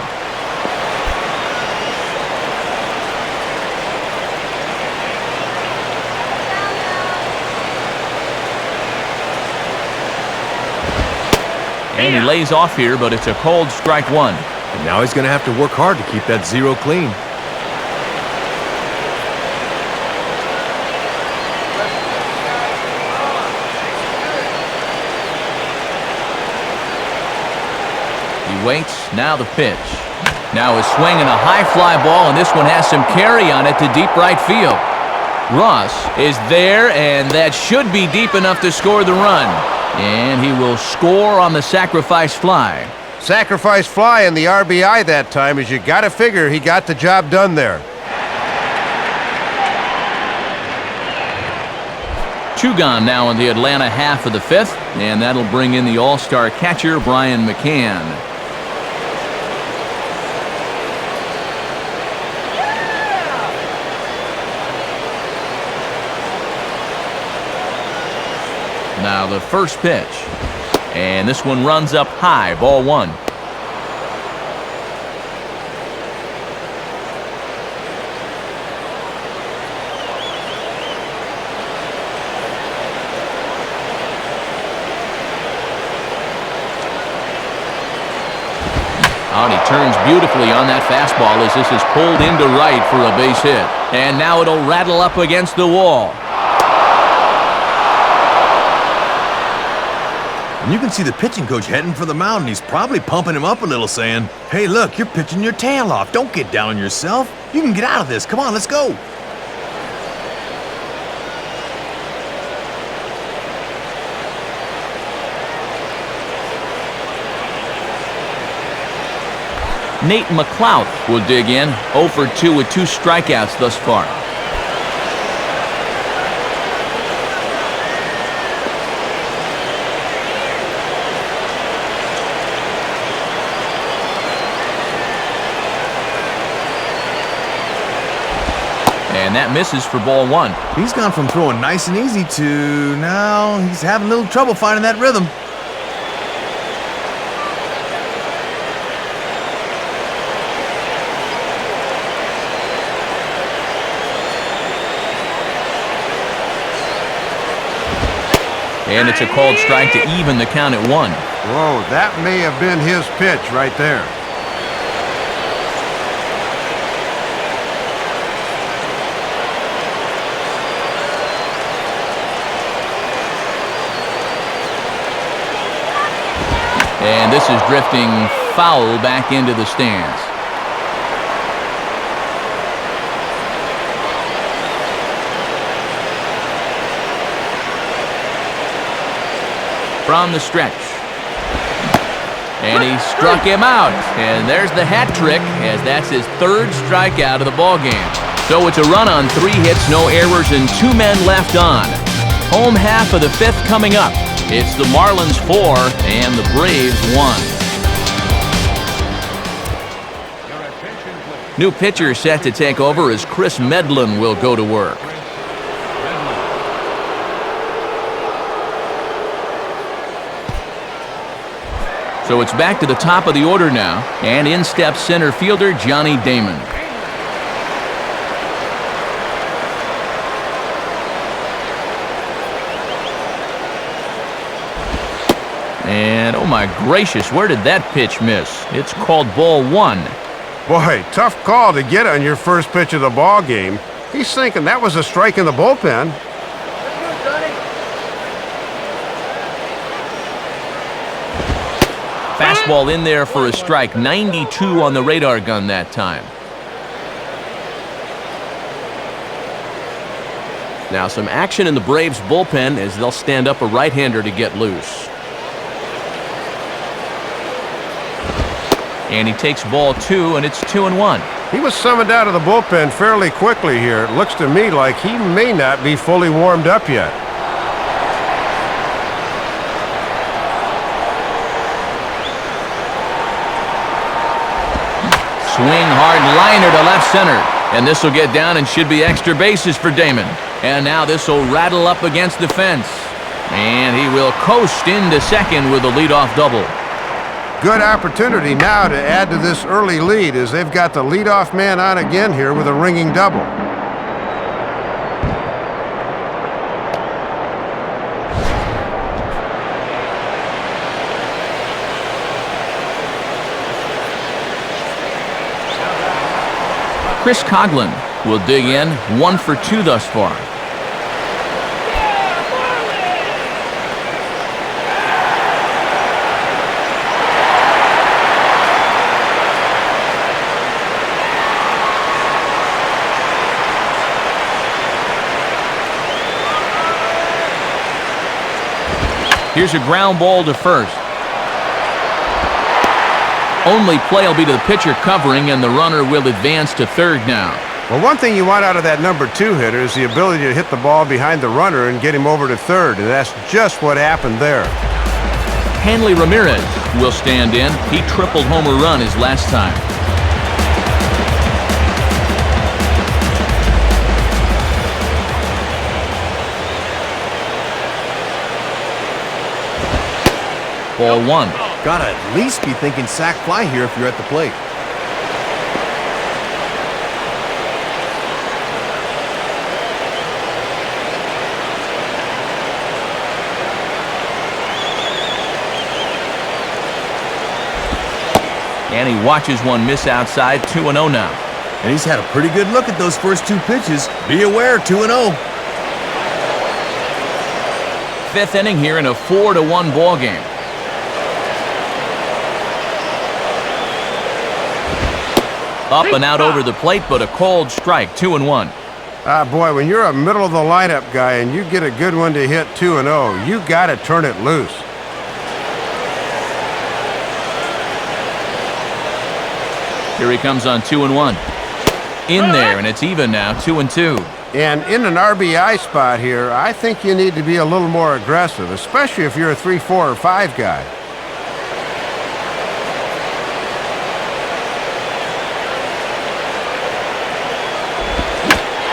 And he lays off here, but it's a cold strike one. And now he's going to have to work hard to keep that 0 clean. He waits, now the pitch. Now a swing and a high fly ball, and this one has some carry on it to deep right field. Ross is there, and that should be deep enough to score the run. And he will score on the sacrifice fly. Sacrifice fly and the RBI that time, as you got to figure he got the job done there. 2 gone now in the Atlanta half of the 5th, and that'll bring in the all-star catcher, Brian McCann. Now the first pitch. And this one runs up high, ball 1. Out he turns beautifully on that fastball as this is pulled into right for a base hit. And now it'll rattle up against the wall. And you can see the pitching coach heading for the mound, and he's probably pumping him up a little, saying, "Hey, look, you're pitching your tail off. Don't get down on yourself. You can get out of this. Come on, let's go." Nate McLeod will dig in, 0 for 2 with 2 strikeouts thus far. And that misses for ball 1. He's gone from throwing nice and easy to now he's having a little trouble finding that rhythm. And it's a called strike to even the count at 1. Whoa, that may have been his pitch right there. And this is drifting foul back into the stands. From the stretch. And he struck him out. And there's the hat trick, as that's his 3rd strikeout of the ballgame. So it's a run on 3 hits, no errors, and 2 men left on. Home half of the 5th coming up. It's the Marlins 4 and the Braves 1. New pitcher set to take over as Chris Medlin will go to work. So it's back to the top of the order now, and in steps center fielder Johnny Damon. And oh my gracious, where did that pitch miss? It's called ball 1. Boy, tough call to get on your first pitch of the ball game. He's thinking that was a strike in the bullpen. Fastball in there for a strike. 92 on the radar gun that time. Now some action in the Braves bullpen as they'll stand up a right-hander to get loose. And he takes ball 2, and it's 2-1. He was summoned out of the bullpen fairly quickly here. It looks to me like he may not be fully warmed up yet. Swing hard liner to left center. And this will get down and should be extra bases for Damon. And now this will rattle up against the fence. And he will coast into second with a leadoff double. Good opportunity now to add to this early lead as they've got the leadoff man on again here with a ringing double. Chris Coughlin will dig in, 1 for 2 thus far. Here's a ground ball to first. Only play will be to the pitcher covering, and the runner will advance to third now. Well, one thing you want out of that number 2 hitter is the ability to hit the ball behind the runner and get him over to third, and that's just what happened there. Hanley Ramirez will stand in. He tripled homer run his last time. Ball 1. Gotta at least be thinking sac fly here if you're at the plate. And he watches one miss outside, 2-0 now. And he's had a pretty good look at those first 2 pitches. Be aware, 2-0. 5th inning here in a 4-1 ball game. Up and out over the plate, but a cold strike, 2-1. Boy, when you're a middle of the lineup guy and you get a good one to hit 2-0, you got to turn it loose. Here he comes on 2-1. In there, and it's even now, 2-2. And in an RBI spot here, I think you need to be a little more aggressive, especially if you're a 3, 4, or 5 guy.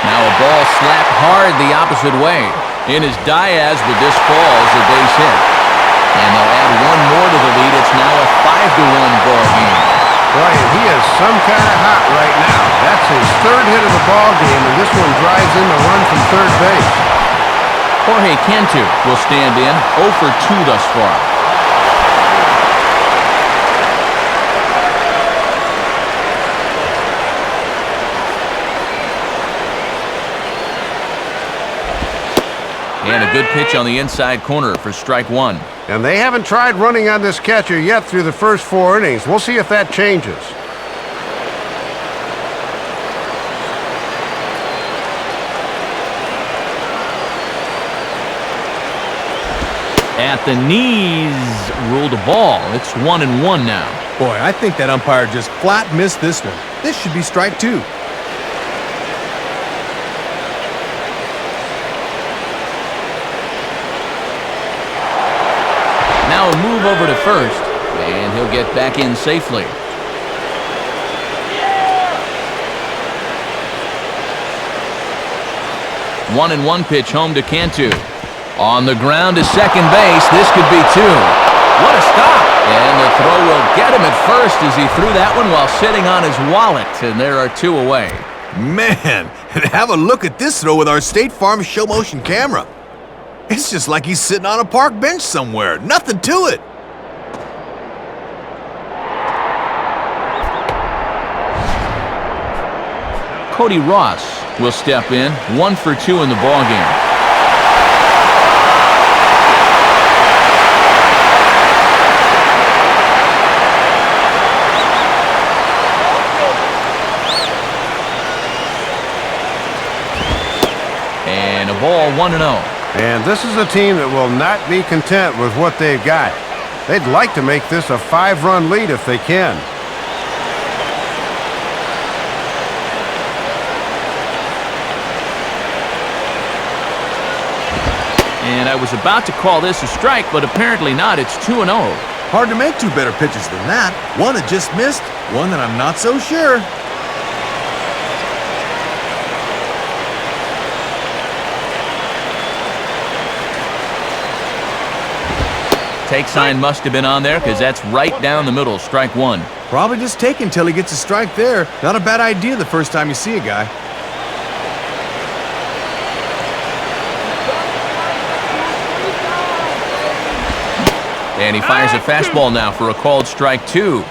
Now a ball slapped hard the opposite way. In his Diaz, but this falls a base hit. And they'll add one more to the lead. It's now a 5-1 ball game. Boy, he is some kind of hot right now. That's his 3rd hit of the ball game, and this one drives in the run from third base. Jorge Cantu will stand in, 0 for 2 thus far. And a good pitch on the inside corner for strike 1. And they haven't tried running on this catcher yet through the first 4 innings. We'll see if that changes. At the knees, ruled a ball. It's 1-1 now. Boy, I think that umpire just flat missed this one. This should be strike 2. Now a move over to first, and he'll get back in safely. Yeah! 1-1 pitch home to Cantu. On the ground to second base. This could be 2. What a stop! And the throw will get him at first as he threw that one while sitting on his wallet, and there are 2 away. Man, have a look at this throw with our State Farm show motion camera. It's just like he's sitting on a park bench somewhere. Nothing to it. Cody Ross will step in, 1 for 2 in the ballgame. And a ball, 1-0. And this is a team that will not be content with what they've got. They'd like to make this a 5-run lead if they can. And I was about to call this a strike, but apparently not. It's 2-0. Hard to make 2 better pitches than that. One that just missed, one that I'm not so sure. Take sign must have been on there because that's right down the middle, strike 1. Probably just take until he gets a strike there. Not a bad idea the first time you see a guy. And he fires a fastball now for a called strike 2.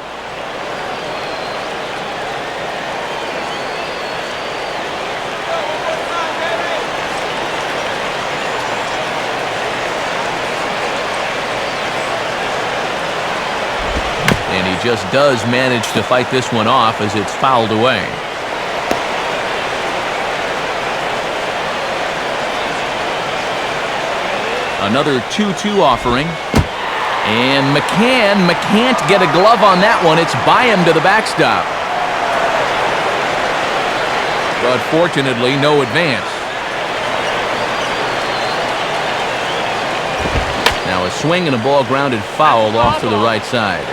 just does manage to fight this one off as it's fouled away. Another 2-2 offering. And McCann can't get a glove on that one. It's by him to the backstop. But fortunately, no advance. Now a swing and a ball grounded foul off to the right side.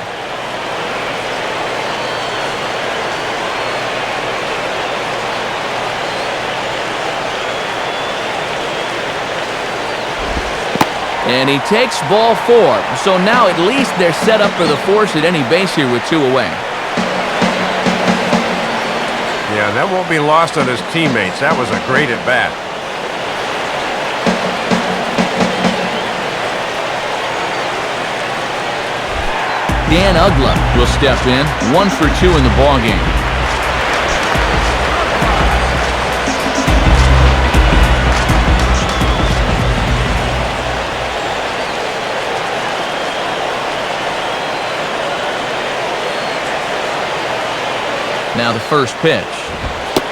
And he takes ball 4. So now at least they're set up for the force at any base here with 2 away. Yeah, that won't be lost on his teammates. That was a great at-bat. Dan Ugla will step in, 1 for 2 in the ballgame. Now the first pitch,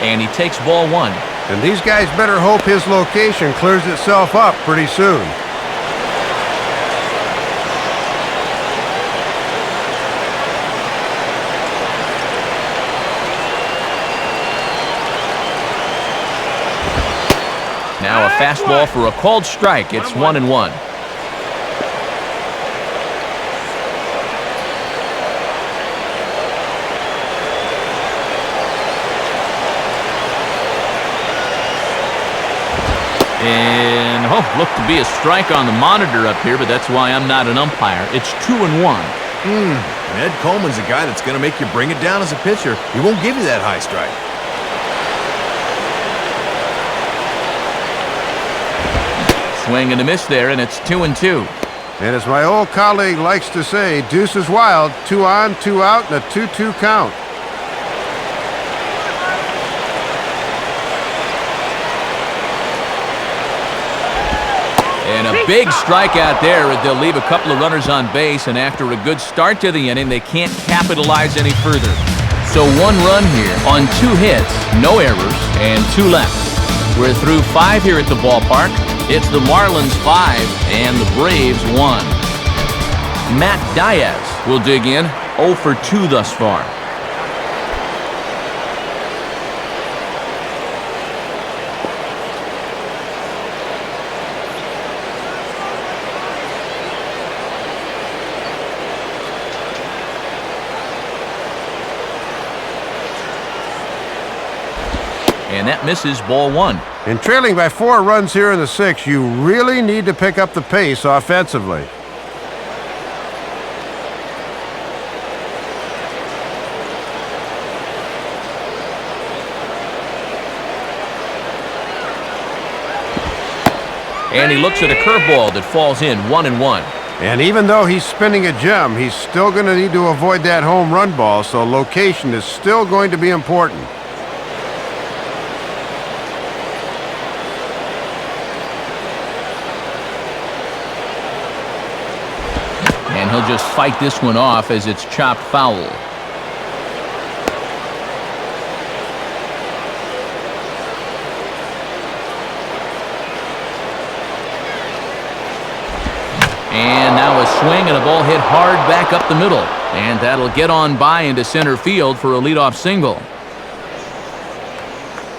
and he takes ball 1. And these guys better hope his location clears itself up pretty soon. Now a fastball for a called strike. It's 1-1. And, looked to be a strike on the monitor up here, but that's why I'm not an umpire. It's 2-1. Ed Coleman's a guy that's going to make you bring it down as a pitcher. He won't give you that high strike. Swing and a miss there, and it's 2-2. And as my old colleague likes to say, deuce is wild, 2 on, 2 out, and a 2-2 count. And a big strikeout there. They'll leave a couple of runners on base, and after a good start to the inning, they can't capitalize any further. So 1 run here on 2 hits, no errors, and 2 left. We're through 5 here at the ballpark. It's the Marlins 5 and the Braves 1. Matt Diaz will dig in, 0 for 2 thus far. And that misses ball 1. In trailing by 4 runs here in the 6th, you really need to pick up the pace offensively. And he looks at a curveball that falls in, 1-1. And even though he's spinning a gem, he's still going to need to avoid that home run ball, so location is still going to be important. And he'll just fight this one off as it's chopped foul. And now a swing and a ball hit hard back up the middle. And that'll get on by into center field for a leadoff single.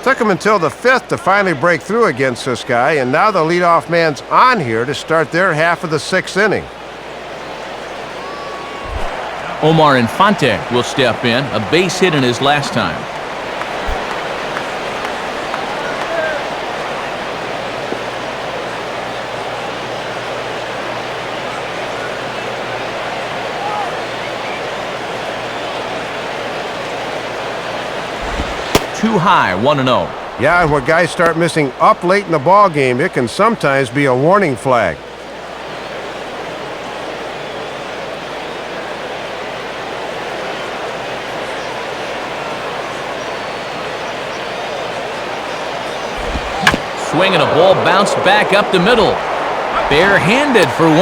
Took him until the 5th to finally break through against this guy, and now the leadoff man's on here to start their half of the 6th inning. Omar Infante will step in, a base hit in his last time. Too high, 1-0. Yeah, and when guys start missing up late in the ball game, it can sometimes be a warning flag. Swing and a ball bounced back up the middle. Barehanded for 1.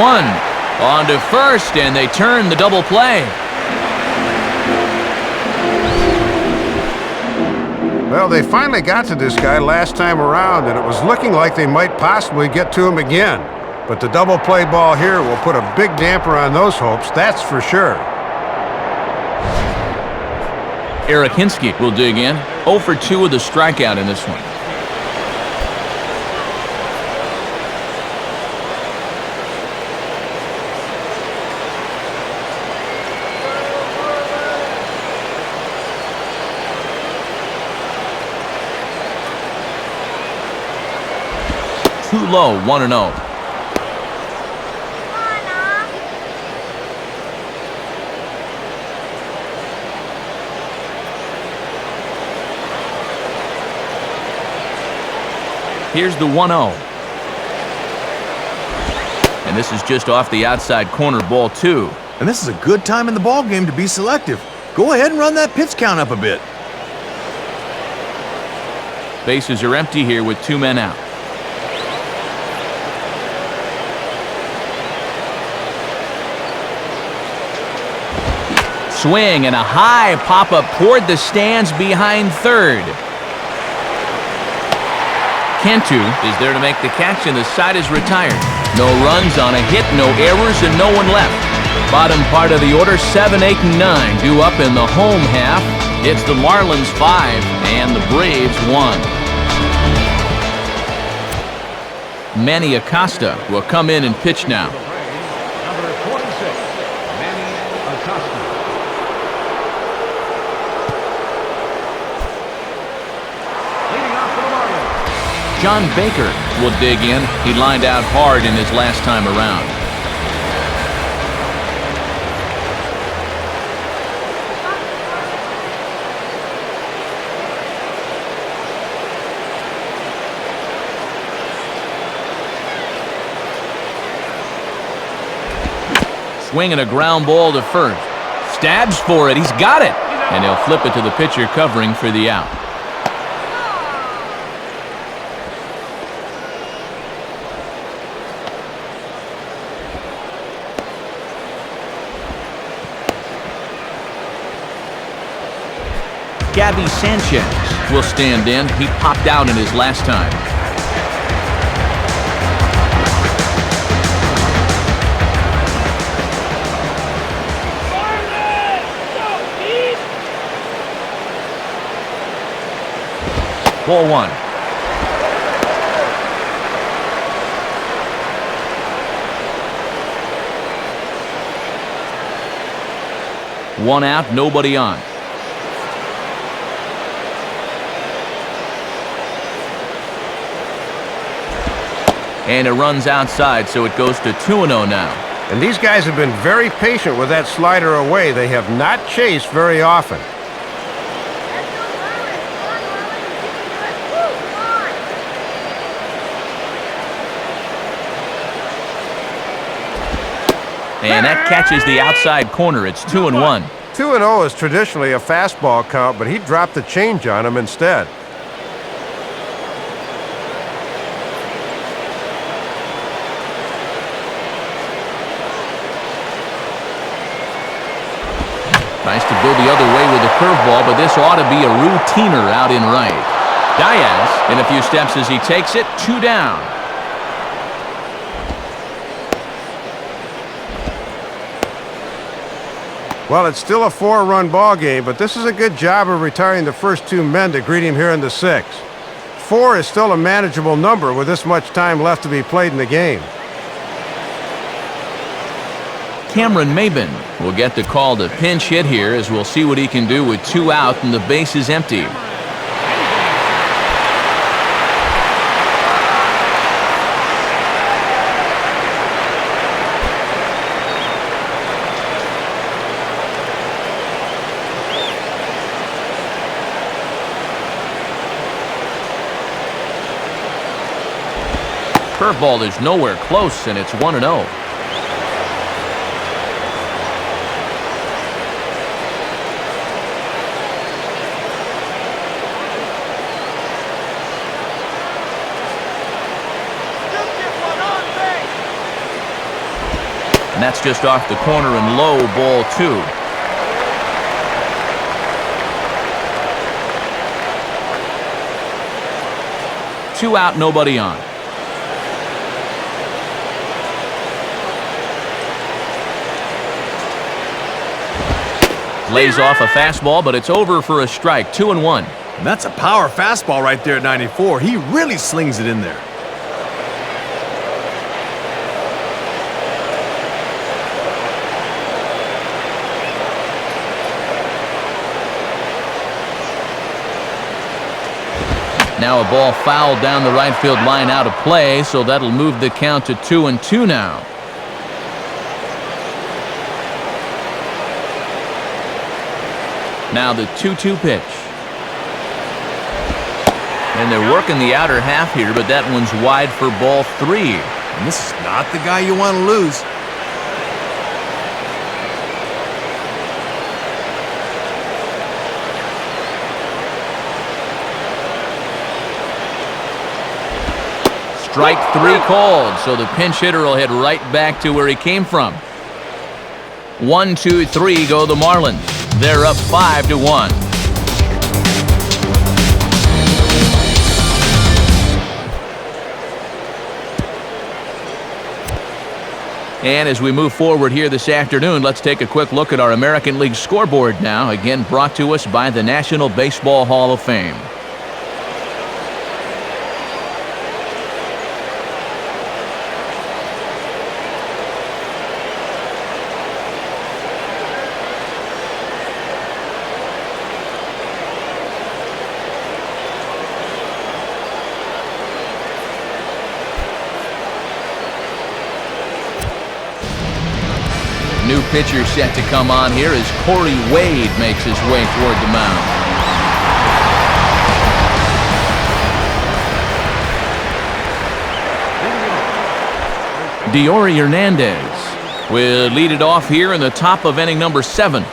On to first, and they turn the double play. Well, they finally got to this guy last time around, and it was looking like they might possibly get to him again. But the double play ball here will put a big damper on those hopes, that's for sure. Eric Hinsky will dig in. 0 for 2 with a strikeout in this one. Too low, 1-0. Here's the 1-0. And this is just off the outside corner, ball 2. And this is a good time in the ball game to be selective. Go ahead and run that pitch count up a bit. Bases are empty here with 2 men out. Swing and a high pop-up toward the stands behind third. Cantu is there to make the catch, and the side is retired. No runs on a hit, no errors, and no one left. Bottom part of the order, 7, 8, and 9 due up in the home half. It's the Marlins 5 and the Braves 1. Manny Acosta will come in and pitch now. Number 26, Manny Acosta. Leading off for the Marlins. John Baker will dig in. He lined out hard in his last time around. Swinging a ground ball to first. Stabs for it. He's got it. And he'll flip it to the pitcher covering for the out. Gabby Sanchez will stand in. He popped out in his last time. Ball 1. One out, nobody on. And it runs outside, so it goes to 2-0 now. And these guys have been very patient with that slider away. They have not chased very often. And that catches the outside corner. It's 2-1. 2-0 is traditionally a fastball count, but he dropped the change on him instead. Tries to go the other way with a curveball, but this ought to be a routiner out in right. Diaz in a few steps as he takes it. 2 down. Well, it's still a 4-run ball game, but this is a good job of retiring the first 2 men to greet him here in the 6th. 4 is still a manageable number with this much time left to be played in the game. Cameron Maben will get the call to pinch hit here, as we'll see what he can do with 2 out and the base is empty. Curveball is nowhere close, and it's 1-0. And that's just off the corner and low, ball 2. 2 out, nobody on. Lays off a fastball, but it's over for a strike. 2-1. And that's a power fastball right there at 94. He really slings it in there. Now a ball fouled down the right field line out of play, so that'll move the count to 2-2 now. Now the 2-2 pitch. And they're working the outer half here, but that one's wide for ball 3. And this is not the guy you want to lose. Strike 3 called, so the pinch hitter will head right back to where he came from. 1, 2, 3 go the Marlins. They're up 5-1. And as we move forward here this afternoon, let's take a quick look at our American League scoreboard now, again brought to us by the National Baseball Hall of Fame. New pitcher set to come on here as Corey Wade makes his way toward the mound. Diori Hernandez will lead it off here in the top of inning number 7.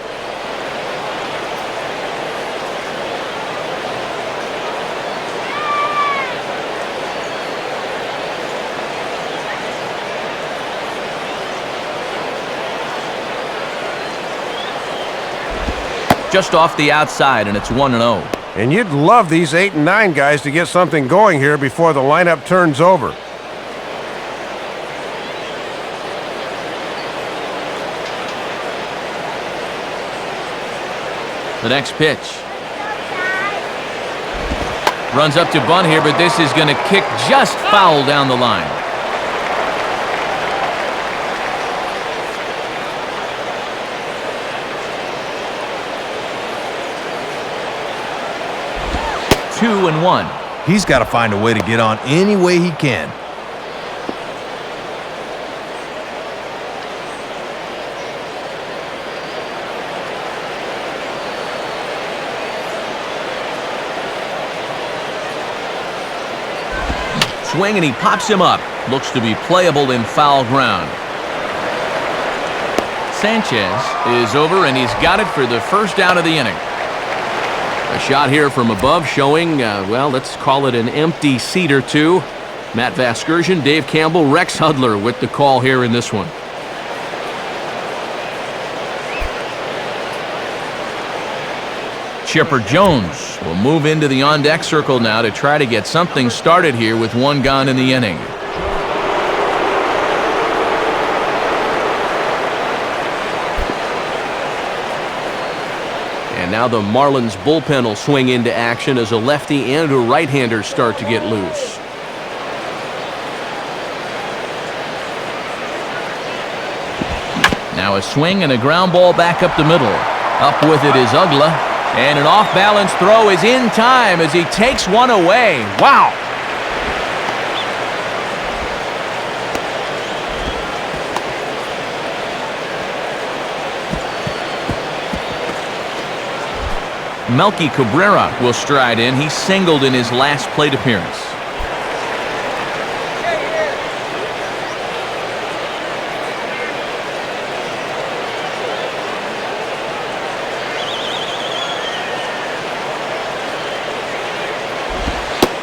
Just off the outside, and it's 1-0. And you'd love these 8 and 9 guys to get something going here before the lineup turns over. The next pitch. Runs up to bunt here, but this is going to kick just foul down the line. Two and 1. He's got to find a way to get on any way he can. Swing, and he pops him up. Looks to be playable in foul ground. Sanchez is over, and he's got it for the first out of the inning. A shot here from above showing, well, let's call it an empty seat or two. Matt Vasgersian, Dave Campbell, Rex Hudler with the call here in this one. Chipper Jones will move into the on-deck circle now to try to get something started here with 1 gone in the inning. And now the Marlins bullpen will swing into action as a lefty and a right-hander start to get loose. Now a swing and a ground ball back up the middle. Up with it is Ugla. And an off-balance throw is in time as he takes one away. Wow! Melky Cabrera will stride in. He singled in his last plate appearance.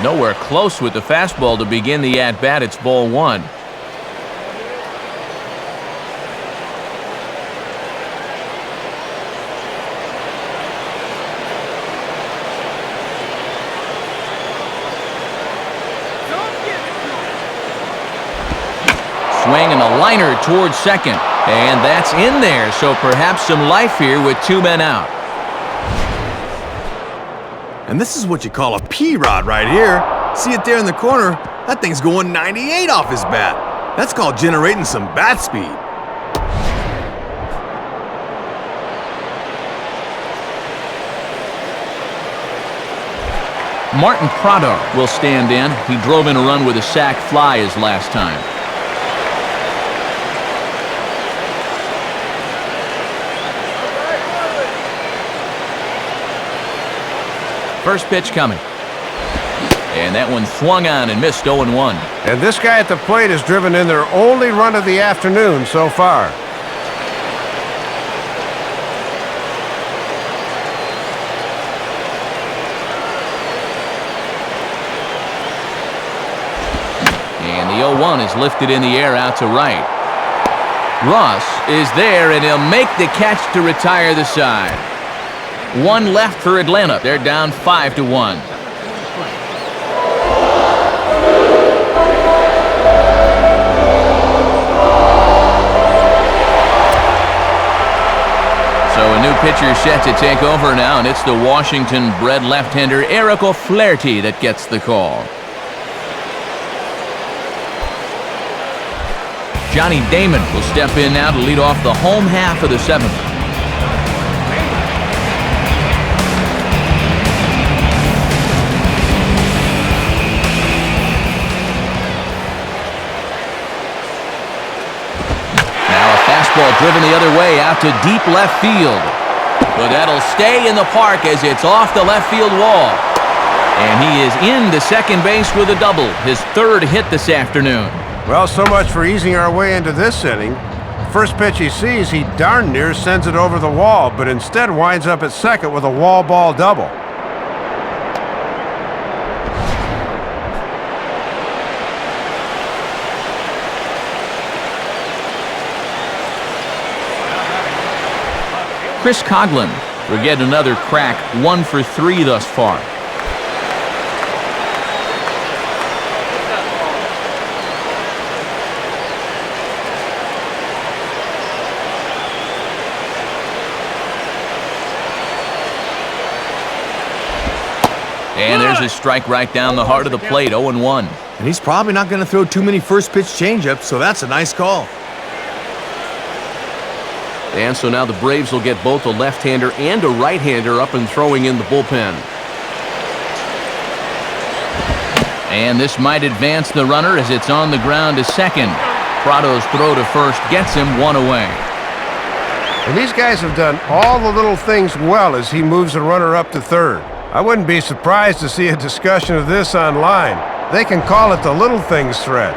Nowhere close with the fastball to begin the at-bat. It's ball 1. swing and a liner towards second. And that's in there, so perhaps some life here with 2 men out. And this is what you call a P-rod right here. See it there in the corner? That thing's going 98 off his bat. That's called generating some bat speed. Martin Prado will stand in. He drove in a run with a sac fly his last time. First pitch coming. And that one swung on and missed 0-1. And this guy at the plate has driven in their only run of the afternoon so far. And the 0-1 is lifted in the air out to right. Ross is there, and he'll make the catch to retire the side. 1 left for Atlanta. They're down 5-1. So a new pitcher set to take over now, and it's the Washington-bred left-hander Eric O'Flaherty that gets the call. Johnny Damon will step in now to lead off the home half of the 7th. Fastball driven the other way out to deep left field. But that'll stay in the park as it's off the left field wall. And he is into second base with a double, his 3rd hit this afternoon. Well, so much for easing our way into this inning. First pitch he sees, he darn near sends it over the wall, but instead winds up at second with a wall ball double. Chris Coughlin will get another crack, 1 for 3 thus far. And there's a strike right down the heart of the plate, 0-1. And he's probably not going to throw too many first pitch changeups, so that's a nice call. And so now the Braves will get both a left-hander and a right-hander up and throwing in the bullpen. And this might advance the runner as it's on the ground to second. Prado's throw to first gets him 1 away. And these guys have done all the little things well as he moves the runner up to third. I wouldn't be surprised to see a discussion of this online. They can call it the little things thread.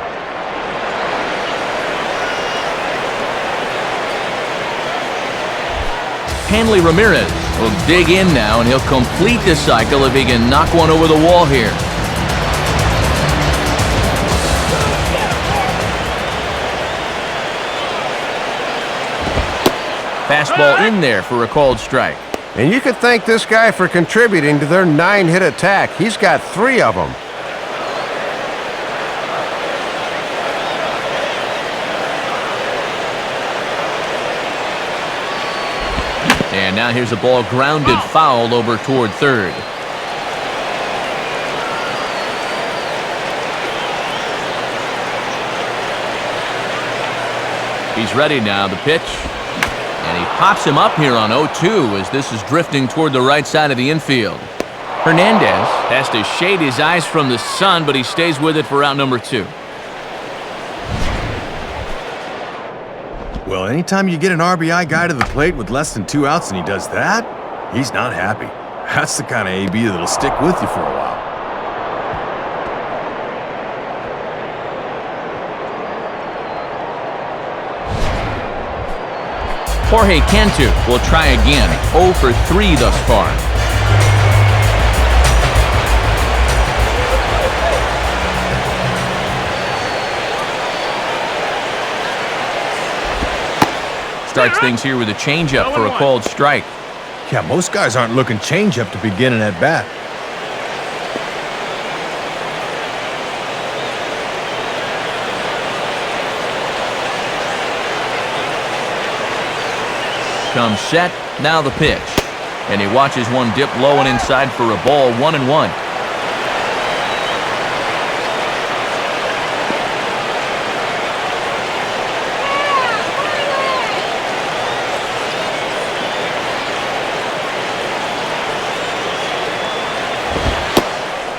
Hanley Ramirez will dig in now, and he'll complete the cycle if he can knock one over the wall here. Fastball in there for a called strike. And you could thank this guy for contributing to their 9-hit attack. He's got 3 of them. And now here's a ball grounded foul over toward third. He's ready now, the pitch. And he pops him up here on 0-2 as this is drifting toward the right side of the infield. Hernandez has to shade his eyes from the sun, but he stays with it for out number 2. Well, anytime you get an RBI guy to the plate with less than 2 outs and he does that, he's not happy. That's the kind of AB that'll stick with you for a while. Jorge Cantu will try again, 0 for 3 thus far. Starts things here with a changeup for a called strike. Yeah, most guys aren't looking changeup to begin an at-bat. comes set, now the pitch. And he watches one dip low and inside for a ball, 1-1.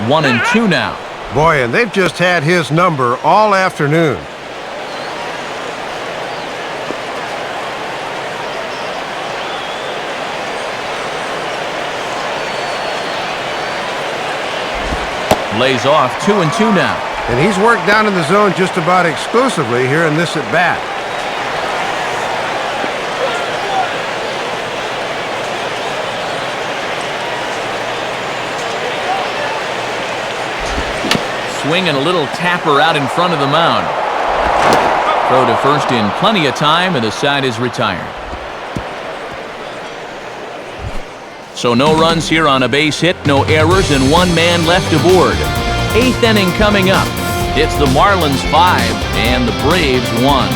One and two now. Boy, and they've just had his number all afternoon. Lays off 2-2 now. And he's worked down in the zone just about exclusively here in this at-bat. Swing and a little tapper out in front of the mound. Throw to first in plenty of time, and the side is retired. So no runs here on a base hit, no errors, and one man left aboard. 8th inning coming up. It's the Marlins 5 and the Braves 1.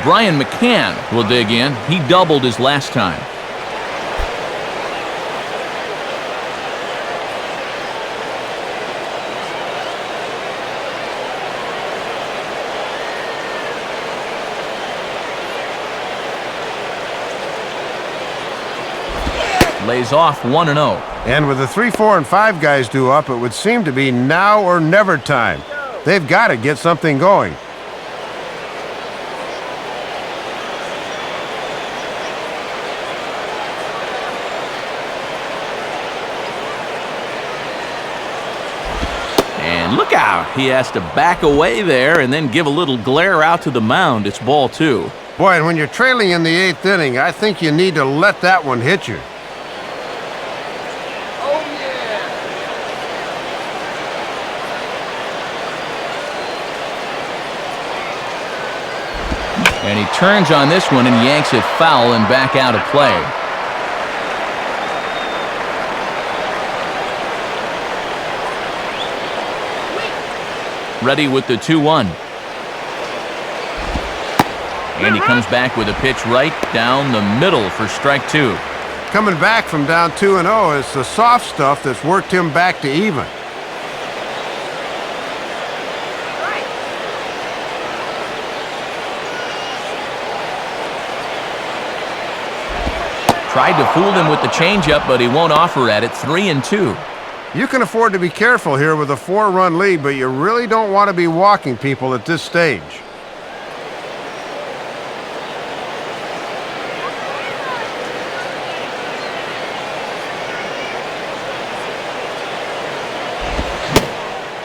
Brian McCann will dig in. He doubled his last time. Lays off 1-0. And with the 3, 4, and 5 guys due up, it would seem to be now or never time. They've got to get something going. And look out. He has to back away there and then give a little glare out to the mound. It's ball 2. Boy, and when you're trailing in the 8th inning, I think you need to let that one hit you. And he turns on this one and yanks it foul and back out of play. Ready with the 2-1. And he comes back with a pitch right down the middle for strike 2. Coming back from down 2-0, it's the soft stuff that's worked him back to even. Tried to fool him with the changeup, but he won't offer at it. 3-2. You can afford to be careful here with a 4-run lead, but you really don't want to be walking people at this stage.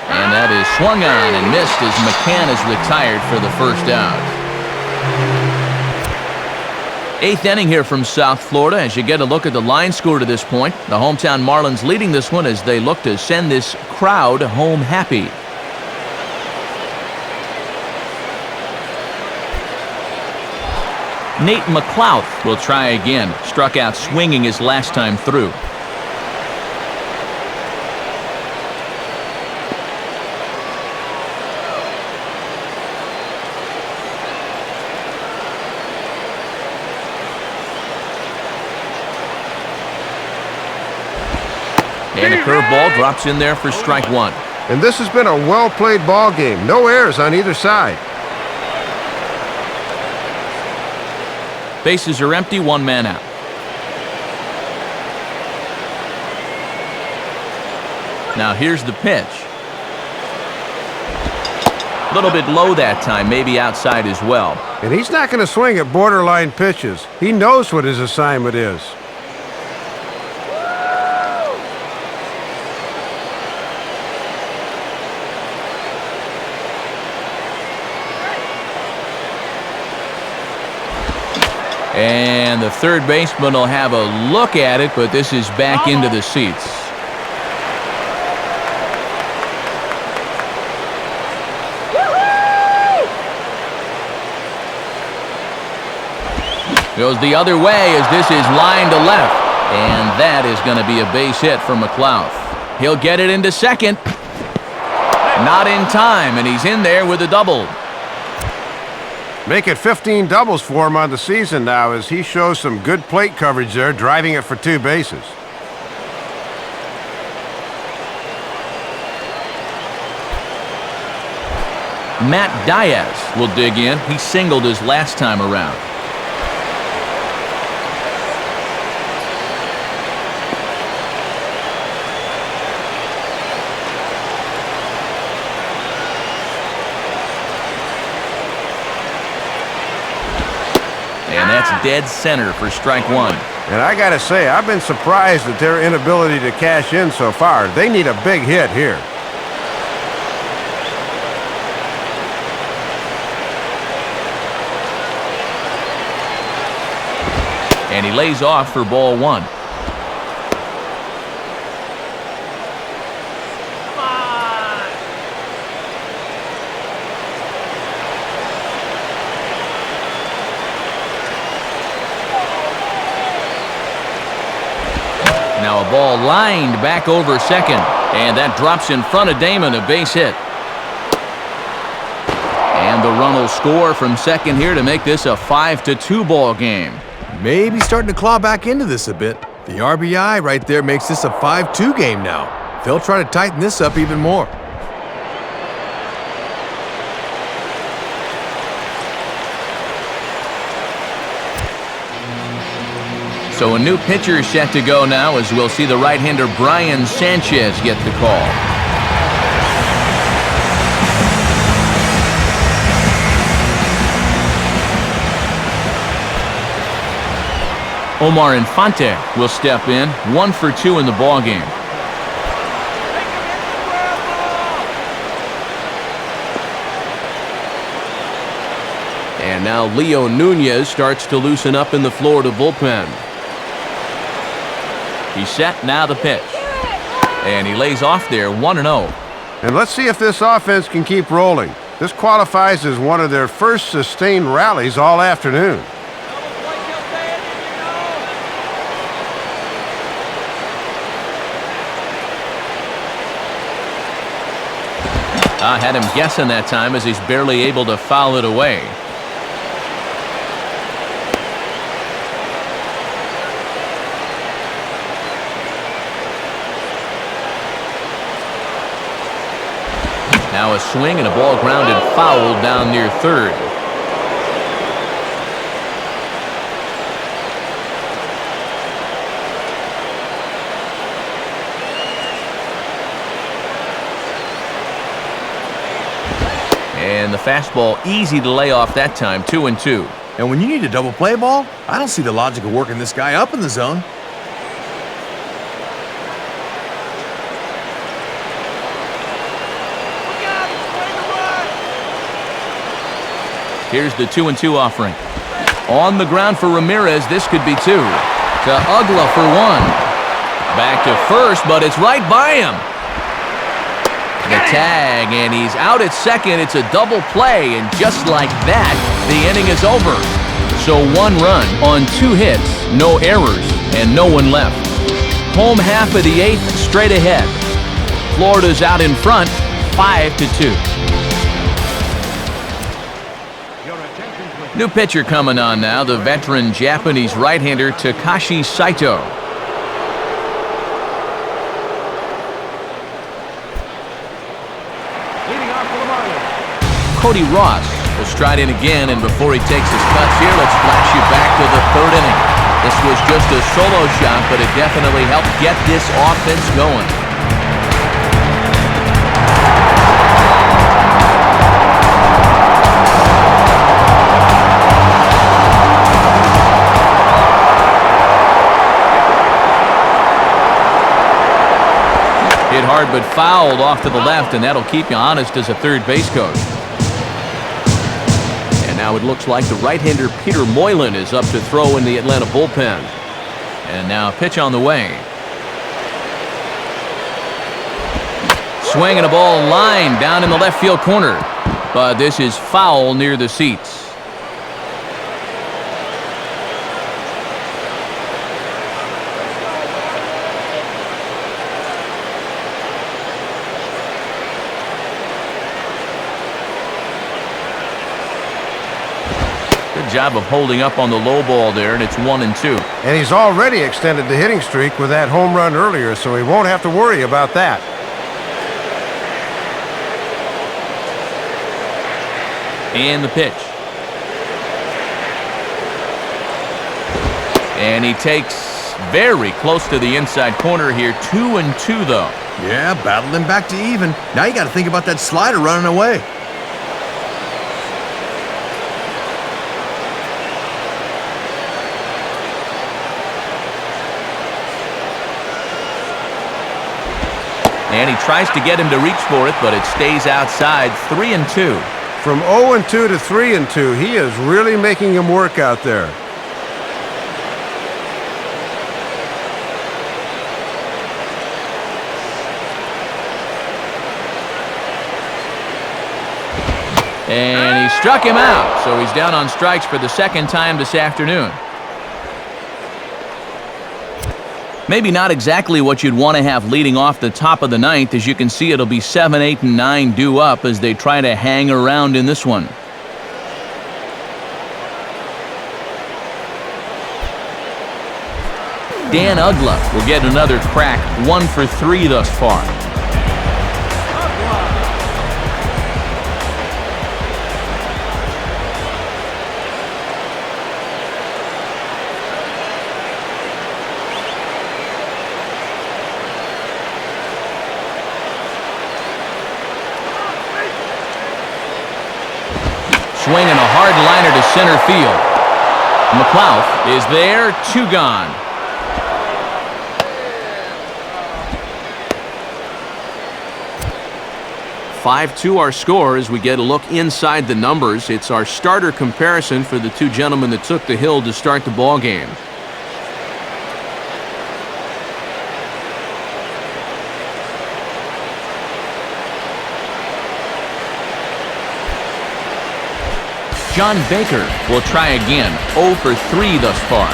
And that is swung on and missed as McCann is retired for the first out. 8th inning here from South Florida as you get a look at the line score to this point. The hometown Marlins leading this one as they look to send this crowd home happy. Nate McLouth will try again. Struck out swinging his last time through. And a curveball drops in there for strike 1. And this has been a well-played ball game. No errors on either side. Bases are empty, one man out. Now here's the pitch. A little bit low that time, maybe outside as well. And he's not going to swing at borderline pitches. He knows what his assignment is. And the third baseman will have a look at it, but this is back into the seats. Goes the other way as this is lined to left. And that is going to be a base hit for McLouth. He'll get it into second. Not in time, and he's in there with a double. Make it 15 doubles for him on the season now as he shows some good plate coverage there, driving it for 2 bases. Matt Diaz will dig in. He singled his last time around. And that's dead center for strike 1. And I got to say, I've been surprised at their inability to cash in so far. They need a big hit here. And he lays off for ball 1. Now a ball lined back over second, and that drops in front of Damon, a base hit. And the run will score from second here to make this a 5-2 ball game. Maybe starting to claw back into this a bit. The RBI right there makes this a 5-2 game now. They'll try to tighten this up even more. So a new pitcher is set to go now as we'll see the right-hander Brian Sanchez get the call. Omar Infante will step in, 1 for 2 in the ballgame. And now Leo Nunez starts to loosen up in the Florida bullpen. He's set, now the pitch. And he lays off there, 1-0. And let's see if this offense can keep rolling. This qualifies as one of their first sustained rallies all afternoon. I had him guessing that time as he's barely able to foul it away. Now a swing and a ball grounded foul down near third. And the fastball easy to lay off that time, 2-2. And when you need a double play ball, I don't see the logic of working this guy up in the zone. Here's the 2-2 offering. On the ground for Ramirez, this could be 2. To Ugla for 1. Back to first, but it's right by him. The tag, and he's out at second. It's a double play, and just like that, the inning is over. So 1 run on 2 hits, no errors, and no one left. Home half of the 8th, straight ahead. Florida's out in front, 5-2. New pitcher coming on now, the veteran Japanese right-hander Takashi Saito. Leading off for the Marlins. Cody Ross will stride in again, and before he takes his cuts here, let's flash you back to the 3rd inning. This was just a solo shot, but it definitely helped get this offense going. Hit hard but fouled off to the left, and that'll keep you honest as a third base coach. And now it looks like the right-hander Peter Moylan is up to throw in the Atlanta bullpen. And now pitch on the way. Swing and a ball lined down in the left field corner. But this is foul near the seats. Good job of holding up on the low ball there, and it's 1-2. And he's already extended the hitting streak with that home run earlier, so he won't have to worry about that. And the pitch. And he takes very close to the inside corner here. 2-2 though. Yeah, battled him back to even. Now you got to think about that slider running away. And he tries to get him to reach for it, but it stays outside. 3-2. From 0-2 to 3-2, he is really making him work out there. And he struck him out, so he's down on strikes for the second time this afternoon. Maybe not exactly what you'd want to have leading off the top of the ninth. As you can see, it'll be 7, 8, and 9 due up as they try to hang around in this one. Dan Ugla will get another crack, 1 for 3 thus far. Swinging a hard liner to center field. McLeod is there, 2 gone. .5-2 our score as we get a look inside the numbers. It's our starter comparison for the two gentlemen that took the hill to start the ball game. John Baker will try again, 0 for 3 thus far.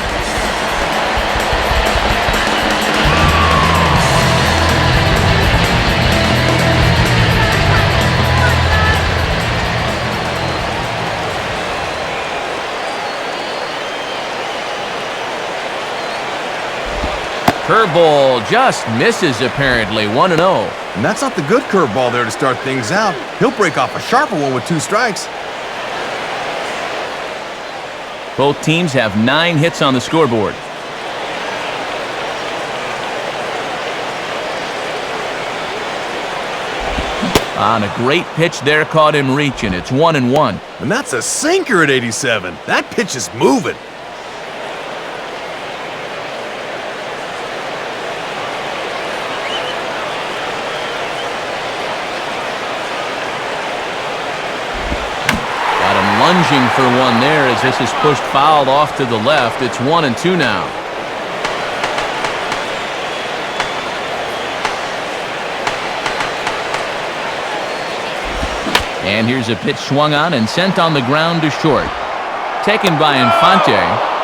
Curveball just misses apparently, 1-0. And that's not the good curveball there to start things out. He'll break off a sharper one with 2 strikes. Both teams have 9 hits on the scoreboard. On a great pitch there, caught him reaching. It's 1-1. And that's a sinker at 87. That pitch is moving. Lunging for one there as this is pushed foul off to the left. It's 1-2 now. And here's a pitch swung on and sent on the ground to short. Taken by Infante,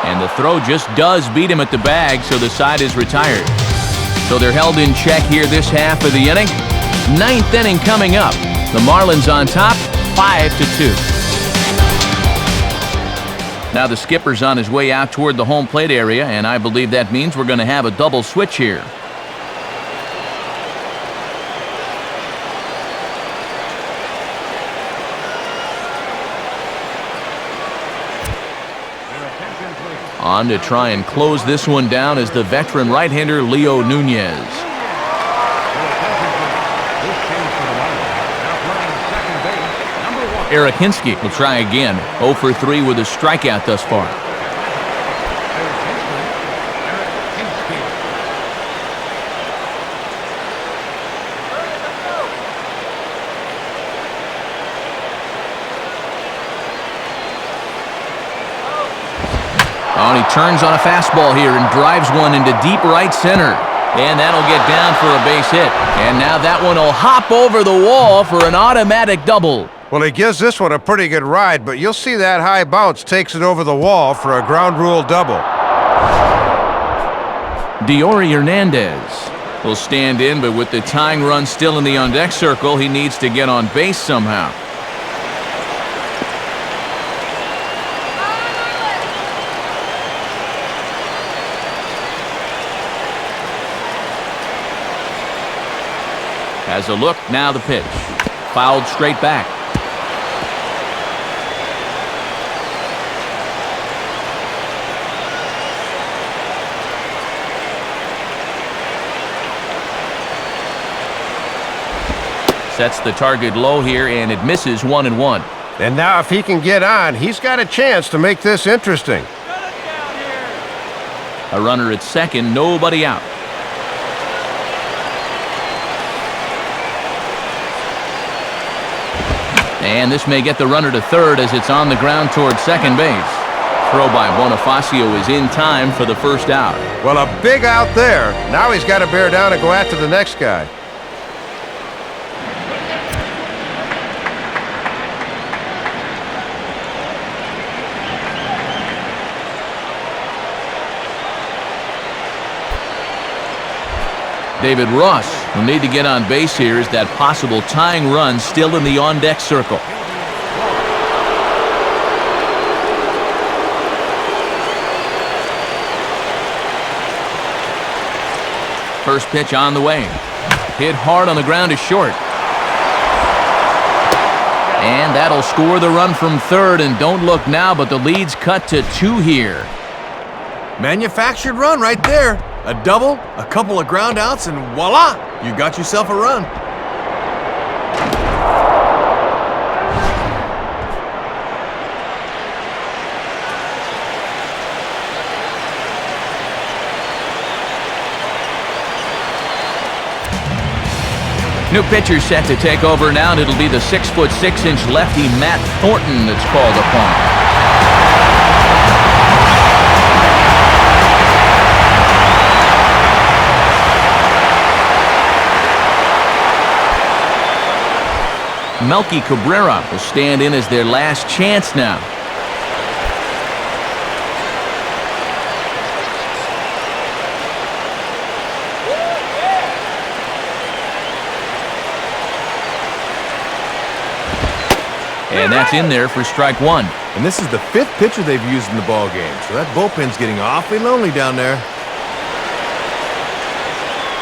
and the throw just does beat him at the bag, so the side is retired. So they're held in check here this half of the inning. 9th inning coming up. The Marlins on top, 5-2. Now the skipper's on his way out toward the home plate area, and I believe that means we're going to have a double switch here. On to try and close this one down is the veteran right-hander Leo Nunez. Eric Hinsky will try again. 0 for 3 with a strikeout thus far. Oh, and he turns on a fastball here and drives one into deep right center. And that'll get down for a base hit. And now that one will hop over the wall for an automatic double. Well, he gives this one a pretty good ride, but you'll see that high bounce takes it over the wall for a ground rule double. Diori Hernandez will stand in, but with the tying run still in the on-deck circle, he needs to get on base somehow. Has a look, now the pitch. Fouled straight back. Sets the target low here, and it misses 1-1. And now if he can get on, he's got a chance to make this interesting. A runner at second, nobody out. And this may get the runner to third as it's on the ground towards second base. Throw by Bonifacio is in time for the first out. Well, a big out there. Now he's got to bear down and go after the next guy. David Ross will need to get on base here as that possible tying run still in the on-deck circle. First pitch on the way. Hit hard on the ground is short. And that'll score the run from third, and don't look now, but the lead's cut to 2 here. Manufactured run right there. A double, a couple of ground outs, and voila! You got yourself a run. New pitcher set to take over now, and it'll be the 6'6" lefty Matt Thornton that's called upon. Melky Cabrera will stand in as their last chance now. And that's in there for strike one. And this is the 5th pitcher they've used in the ball game, so that bullpen's getting awfully lonely down there.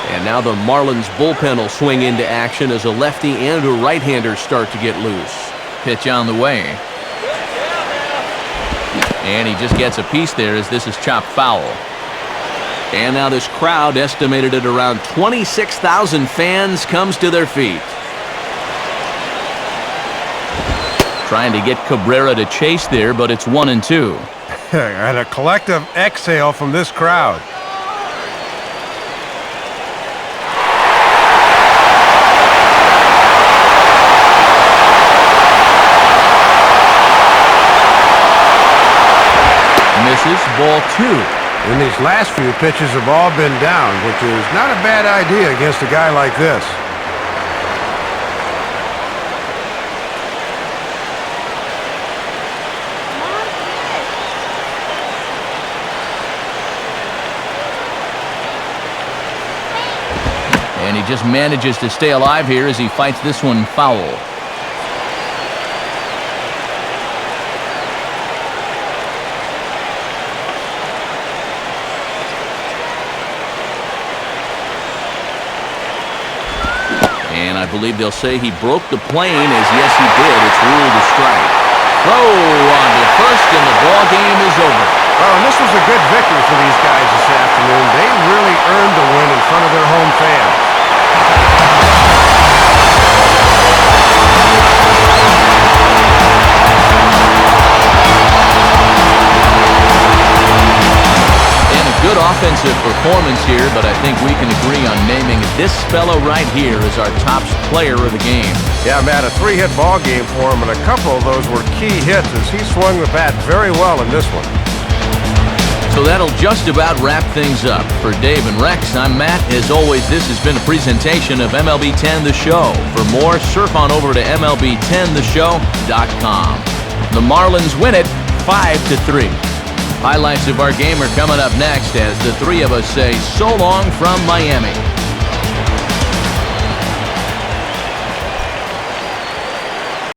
And now the Marlins bullpen will swing into action as a lefty and a right-hander start to get loose. Pitch on the way. And he just gets a piece there as this is chopped foul. And now this crowd, estimated at around 26,000 fans, comes to their feet. Trying to get Cabrera to chase there, but it's 1-2. And a collective exhale from this crowd. Misses, ball 2. And these last few pitches have all been down, which is not a bad idea against a guy like this. And he just manages to stay alive here as he fights this one foul. And I believe they'll say he broke the plane, as yes he did. It's ruled a strike. Throw on to first, and the ball game is over. Oh, and this was a good victory for these guys this afternoon. They really earned the win in front of their home fans. Good offensive performance here, but I think we can agree on naming this fellow right here as our top player of the game. Yeah, Matt, a 3-hit ball game for him, and a couple of those were key hits as he swung the bat very well in this one. So that'll just about wrap things up. For Dave and Rex, I'm Matt. As always, this has been a presentation of MLB 10 The Show. For more, surf on over to MLB10theshow.com. The Marlins win it 5-3. Highlights of our game are coming up next as the three of us say so long from Miami.